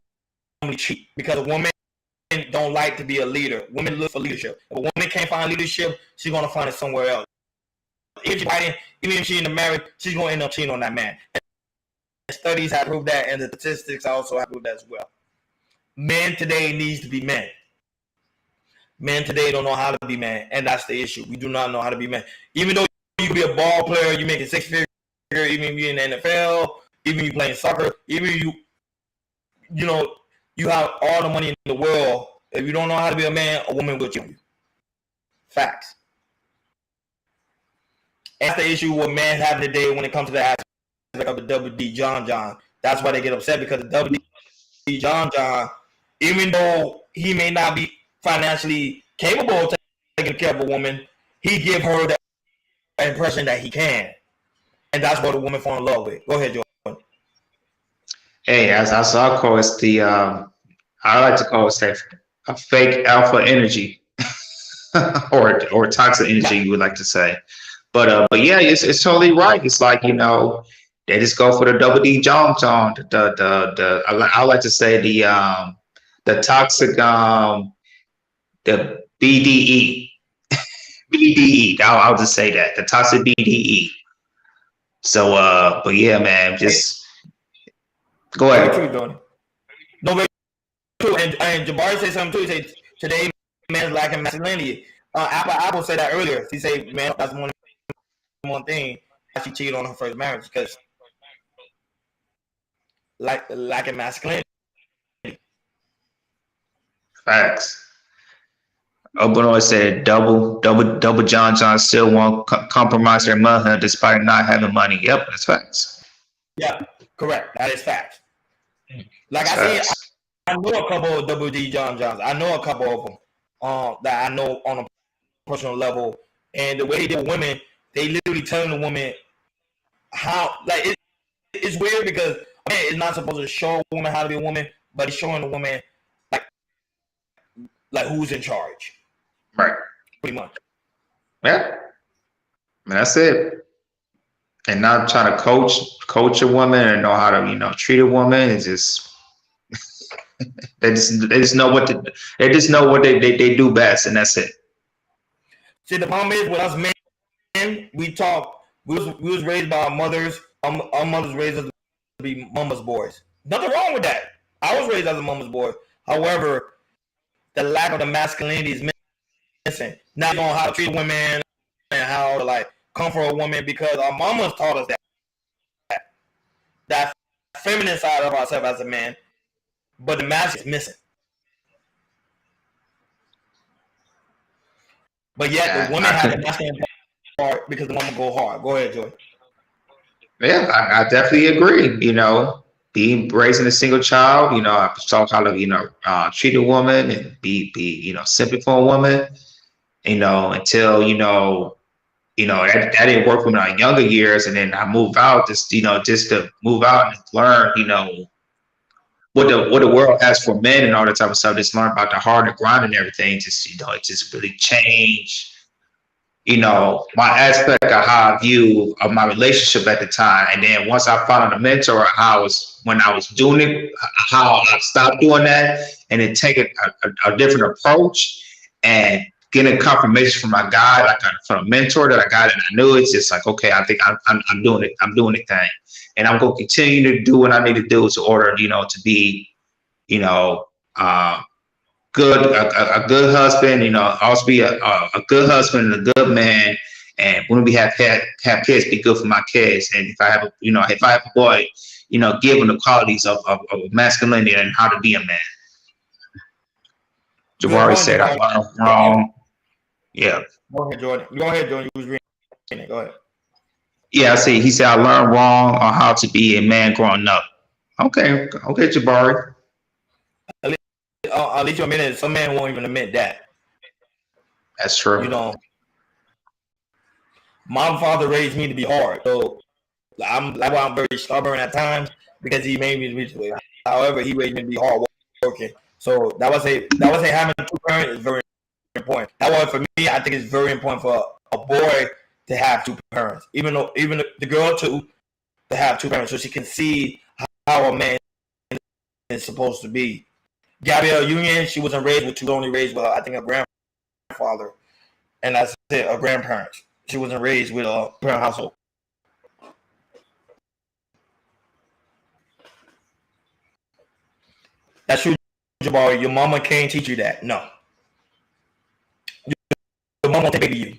S1: normally cheat because a woman don't like to be a leader. Women look for leadership. If a woman can't find leadership, she's gonna find it somewhere else. Even if she's in a marriage, she's gonna end up cheating on that man. And studies have proved that, and the statistics also have proved that as well. Men today needs to be men. Men today don't know how to be men, and that's the issue. We do not know how to be men. Even though you can be a ball player, you make a six-figure, even if you're in the NFL, even if you're playing soccer, even if you have all the money in the world. If you don't know how to be a man, a woman will cheat on you. Facts. And that's the issue what men have today when it comes to the aspect of the Double D John. That's why they get upset, because the Double D John, even though he may not be financially capable of taking care of a woman, he give her the impression that he can, and that's what a woman fall in love with. Go ahead, Jordan.
S3: Hey, as I call it, I like to call it a fake alpha energy, or toxic energy, you would like to say. But yeah, it's totally right. It's like, they just go for the double D John. I like to say the toxic the BDE. BDE. I'll just say that, the toxic BDE. So but yeah, man, just go ahead.
S1: Very true, Jordan. No, very true. And Jabari said something too. He said today men lacking masculinity. Apple said that earlier. He said, man, that's one thing that she cheated on her first marriage because lacking masculinity.
S3: Facts. Obonoy said double John still won't compromise their mother despite not having money. Yep, that's facts.
S1: Yeah, correct. That is facts. Like I said, I know a couple of double D Johns. I know a couple of them that I know on a personal level, and the way they deal with women, they literally telling the woman how, like, it's weird because a man is not supposed to show a woman how to be a woman, but he's showing the woman like who's in charge.
S3: Right.
S1: Pretty much.
S3: Yeah. That's it. And not trying to coach a woman and know how to, treat a woman. It's just they just know what they do best, and that's it.
S1: See, the problem is with us men, we was raised by our mothers. Our mothers raised us to be mama's boys. Nothing wrong with that. I was raised as a mama's boy. However, the lack of the masculinity is missing. Now you know how to treat women and how to comfort a woman because our mamas taught us that feminine side of ourselves as a man, but the masculine is missing. But yet the women have the masculine part because the woman go hard. Go ahead, Joy.
S3: Yeah, I definitely agree. Being raising a single child, I taught how to treat a woman and be simple for a woman. Until that didn't work for me in my younger years, and then I moved out just to move out and learn what the world has for men and all that type of stuff. Just learn about the hard and grind and everything. Just it just really changed my aspect of how I view of my relationship at the time. And then once I found a mentor, when I was doing it, how I stopped doing that and then taking a different approach and getting confirmation from my guy, from a mentor that I got, and I knew it's just like, okay, I think I'm doing it. I'm doing the thing, and I'm going to continue to do what I need to do in order, to be, good, a good husband, also be a good husband and a good man. And when we have kids, be good for my kids. And if I have a boy, give him the qualities of masculinity and how to be a man. Jabari said I learned wrong. Yeah.
S1: Go ahead, Jordan. You was reading it. Go ahead.
S3: Yeah, I see. He said I learned wrong on how to be a man growing up. Okay, Jabari.
S1: I'll let you admit it. Some men won't even admit that.
S3: That's true.
S1: My father raised me to be hard, so I'm very stubborn at times because he made me to be. However, he raised me to be hard working. So that was having two parents is very important. However, for me, I think it's very important for a boy to have two parents, even the girl too, to have two parents, so she can see how a man is supposed to be. Gabrielle Union, she wasn't raised with two, only raised with I think a grandfather, and that's it, a grandparents. She wasn't raised with a parent household. That's true, Jabari. Your mama can't teach you that. No. Your mama won't take you.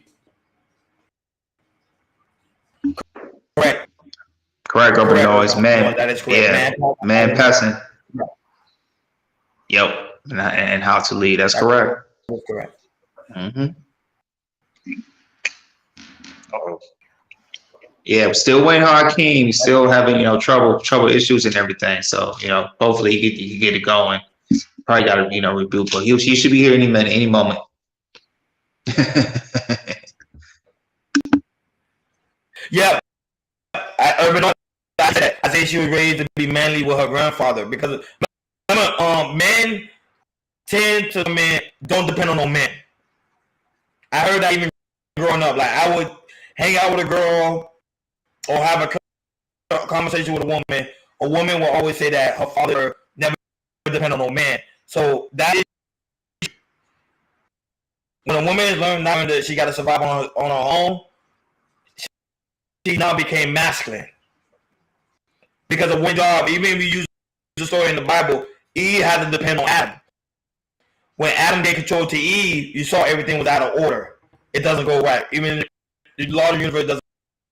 S1: Correct.
S3: Correct, open noise. Man.
S1: That is correct.
S3: Yeah. Man passing. Yep. And how to lead. That's correct.
S1: That's correct.
S3: Mm-hmm. Uh-oh. Yeah, we're still waiting on Hakeem. He's still having, trouble issues and everything. So, hopefully he can get it going. Probably got to, reboot, but he should be here any minute, any moment.
S1: Yeah, I say she was raised to be manly with her grandfather because men tend to don't depend on no men. I heard that even growing up. Like I would hang out with a girl or have a conversation with a woman. A woman will always say that her father never depend on no man. So that is when a woman learned that she got to survive on her own. She now became masculine because of one job. Even if you use the story in the Bible, Eve had to depend on Adam. When Adam gave control to Eve, you saw everything was out of order. It doesn't go right. Even the law of the universe doesn't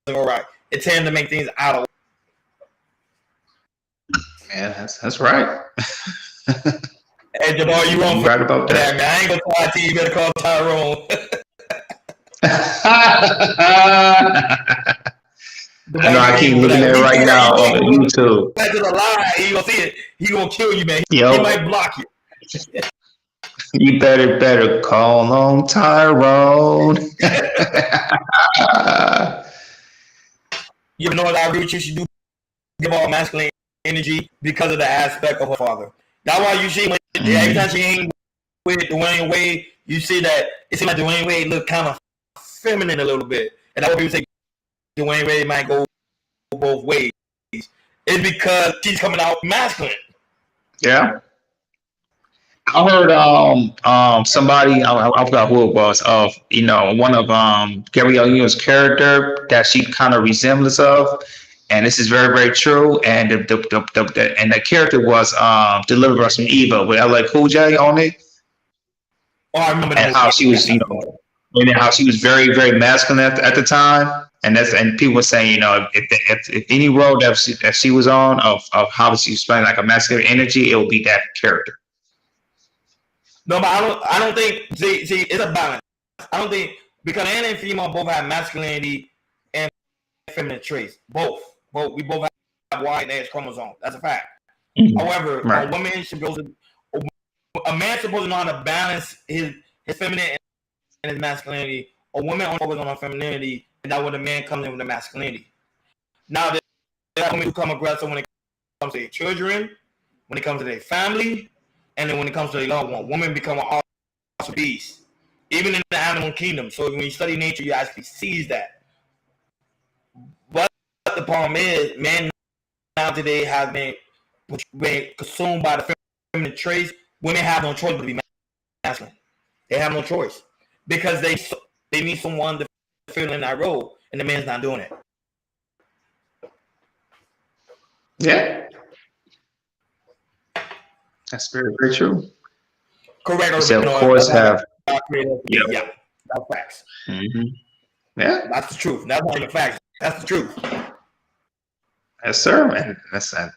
S1: go right. It tends to make things out of order.
S3: Man, that's right.
S1: Hey, Jamal, you wrong
S3: right about that.
S1: Man. I ain't gonna lie to you. You better call Tyrone.
S3: I know I keep looking at it right now on YouTube.
S1: Back to the lie, he gonna see it. He gonna kill you, man. He might block you.
S3: You better call on Tyrone.
S1: You know what I agree with you should do? Give all masculine energy because of the aspect of her father. That's why you see when every time she ain't with Dwayne Wade, you see that it seems like Dwayne Wade look kind of feminine a little bit. And that's what people say Dwayne Wade might go both ways. It's because she's coming out masculine.
S3: Yeah. I heard somebody, I forgot who it was, of one of Gabrielle Union's character that she kind of resembles of, and this is very, very true. And the character was Delivered Us from Evil with LA Cool J on it.
S1: Oh, I remember.
S3: And how she was, and how she was very, very masculine at the time. And people were saying, if any role that she was on of how she was playing like a masculine energy, it would be that character.
S1: No, but I don't think. See, it's a balance. I don't think because man and female both have masculinity and feminine traits. Both. We both have Y and X chromosomes. That's a fact. Mm-hmm. However, right. A woman should go to a man supposed to know how to balance his feminine and his masculinity. A woman only focuses on her femininity, and that's when the man comes in with the masculinity. Now, there are women who come aggressive when it comes to their children, when it comes to their family. And then when it comes to the loved one, women become an awesome beast, even in the animal kingdom. So when you study nature, you actually see that. But the problem is, men now today have been consumed by the feminine traits. Women have no choice but to be masculine. They have no choice because they need someone to fill in that role, and the man's not doing it.
S3: Yeah. That's very, very true.
S1: Correct.
S3: So, of course, have.
S1: Yeah, that's facts.
S3: Mm-hmm. Yeah.
S1: That's the truth. That's not even facts. That's the truth.
S3: Yes, sir. And that's, and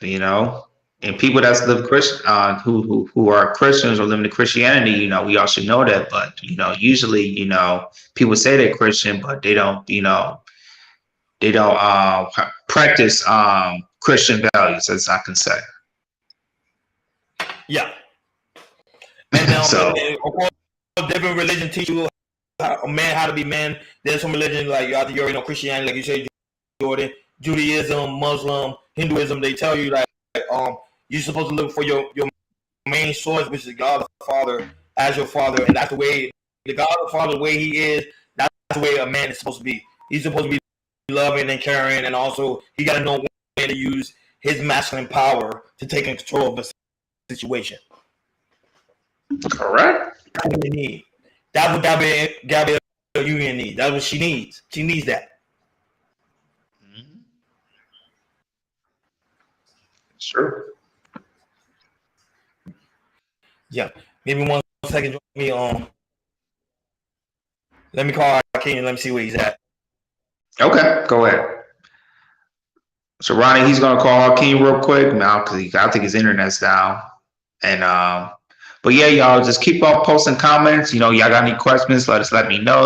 S3: people that live Christian, who are Christians or live in Christianity, we all should know that. But, usually, people say they're Christian, but they don't, practice Christian values, as I can say.
S1: Yeah. And of course, different religion teach you a man how to be man. There's some religion like you already know Christianity, like you say, Jordan, Judaism, Muslim, Hinduism. They tell you that you're supposed to look for your main source, which is God the Father, as your father, and that's the way the God the Father, the way He is. That's the way a man is supposed to be. He's supposed to be loving and caring, and also he got to know when to use his masculine power to take control of the situation.
S3: Correct.
S1: That's what they need. That's what Gabrielle Union needs. That's what she needs. She needs that.
S3: Mm-hmm. Sure.
S1: Yeah. Give me 1 second. Let me call King and let me see where he's at.
S3: Okay, go ahead. So Ronnie, he's gonna call Hakeem real quick now because I think his internet's down. And but yeah, y'all just keep on posting comments. Y'all got any questions? Let me know.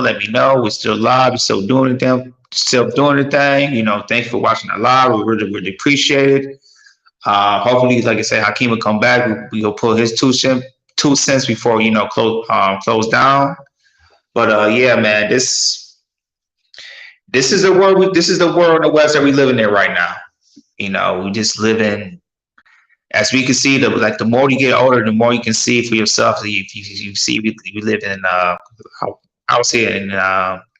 S3: We're still live. We're still doing them. still doing the thing. You know, thank you for watching the live. We really appreciate it. Hopefully, like I said, Hakeem will come back. We'll put his 2 cents before, you know, close down. But yeah, man, this is the world. This is the world in the West that we living in right now. You know, we just live in. As we can see, the more you get older, the more you can see for yourself. You see, we live in I would say in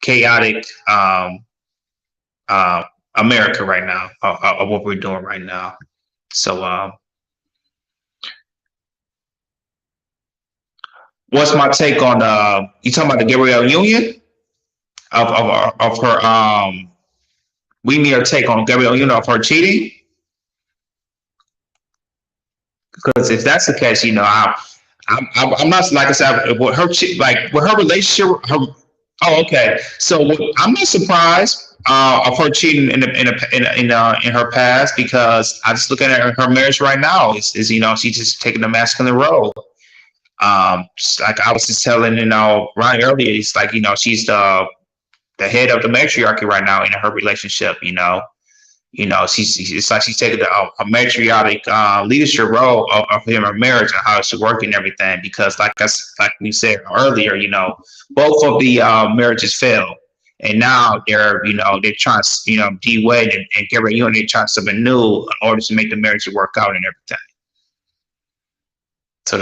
S3: chaotic America right now, of what we're doing right now. So, what's my take on you talking about the Gabrielle Union of her? We need our take on Gabrielle Union of her cheating. Because if that's the case, you know, I'm not, like I said, with her with her relationship. Oh, okay. So I'm not surprised of her cheating in her past, because I just looking at her marriage right now is you know, she's just taking the masculine role. Like I was just telling, you know, Ronnie earlier, it's like, you know, she's the head of the matriarchy right now in her relationship. You know, it's like she's taking a matriarchic leadership role of him, her marriage, and how it should work and everything. Because like we said earlier, you know, both of the marriages failed, and now they're trying to, you know, D Wade and Gabrielle Union, they're trying something new in order to make the marriage work out and everything. So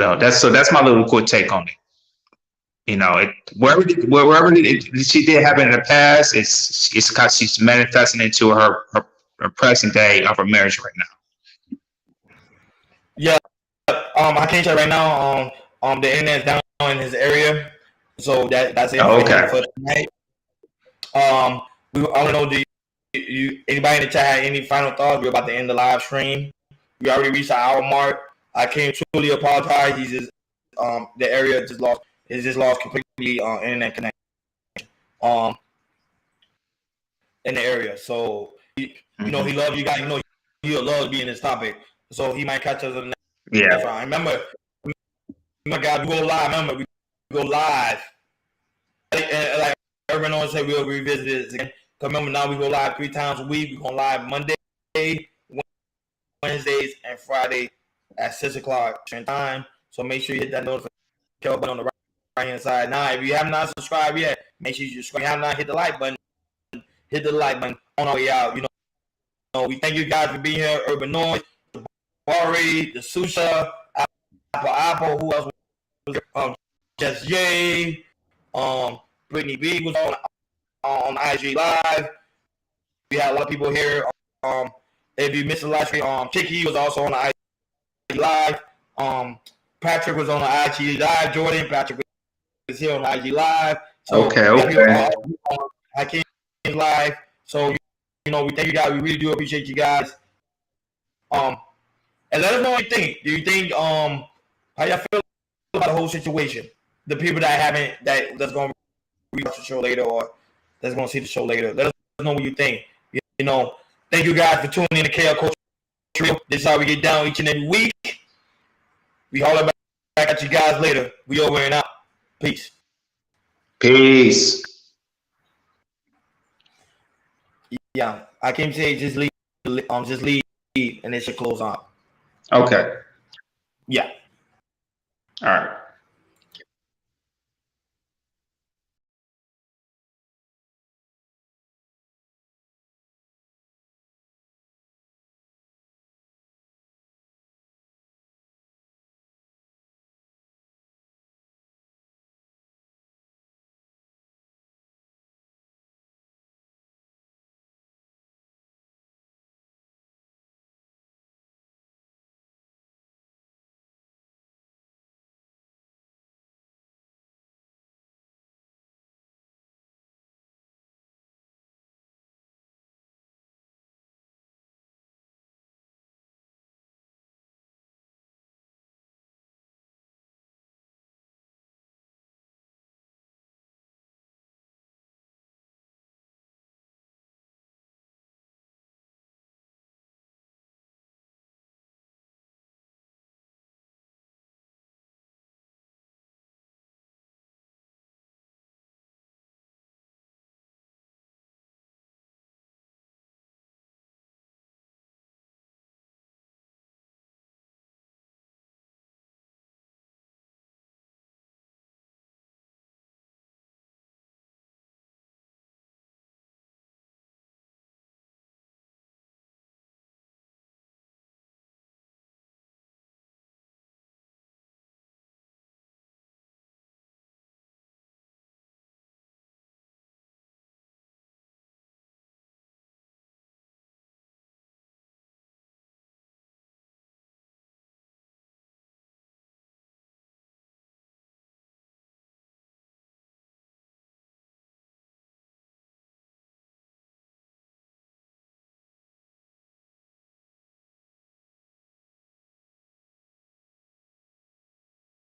S3: that's my little quick take on it. You know, wherever she did happen in the past, it's because she's manifesting into her present day of her marriage right now.
S1: Yeah, I can't tell right now. The internet's down in his area, so that's it.
S3: Okay.
S1: For tonight. I don't know. Do you anybody in the chat have any final thoughts? We're about to end the live stream. We already reached the hour mark. I can't truly apologize. He's just the area just lost completely internet connection in the area. So you know, he loves you guys. You know, he'll love being this topic. So he might catch us on the next round. Remember, guys, we go live. Remember, we go live. And like everyone always say, we'll revisit this again. Because remember, now we go live 3 times a week. We're going live Monday, Wednesdays, and Friday at 6 o'clock time. So make sure you hit that notification button on the right hand side. Now, if you have not subscribed yet, make sure you subscribe. If you have not hit the like button, hit the like button on our way out. You know, we thank you guys for being here. Urban Noise, the Bari, the Susha, Apple, who else was here? Just Jay, Brittany B was on IG Live. We had a lot of people here. If you missed the live stream, Chicky was also on the IG Live. Patrick was on the IG Live. Jordan, Patrick was here on the IG Live. So
S3: okay.
S1: I came live. So, you know, we thank you guys. We really do appreciate you guys. And let us know what you think. Do you think how y'all feel about the whole situation? The people that's going to watch the show later, or that's going to see the show later. Let us know what you think. You know, thank you guys for tuning in to KL Culture Trio. This is how we get down each and every week. We holler back at you guys later. We over and out. Peace.
S3: Peace.
S1: Yeah, I can't say just leave, and it should close on.
S3: Okay.
S1: Yeah.
S3: All right.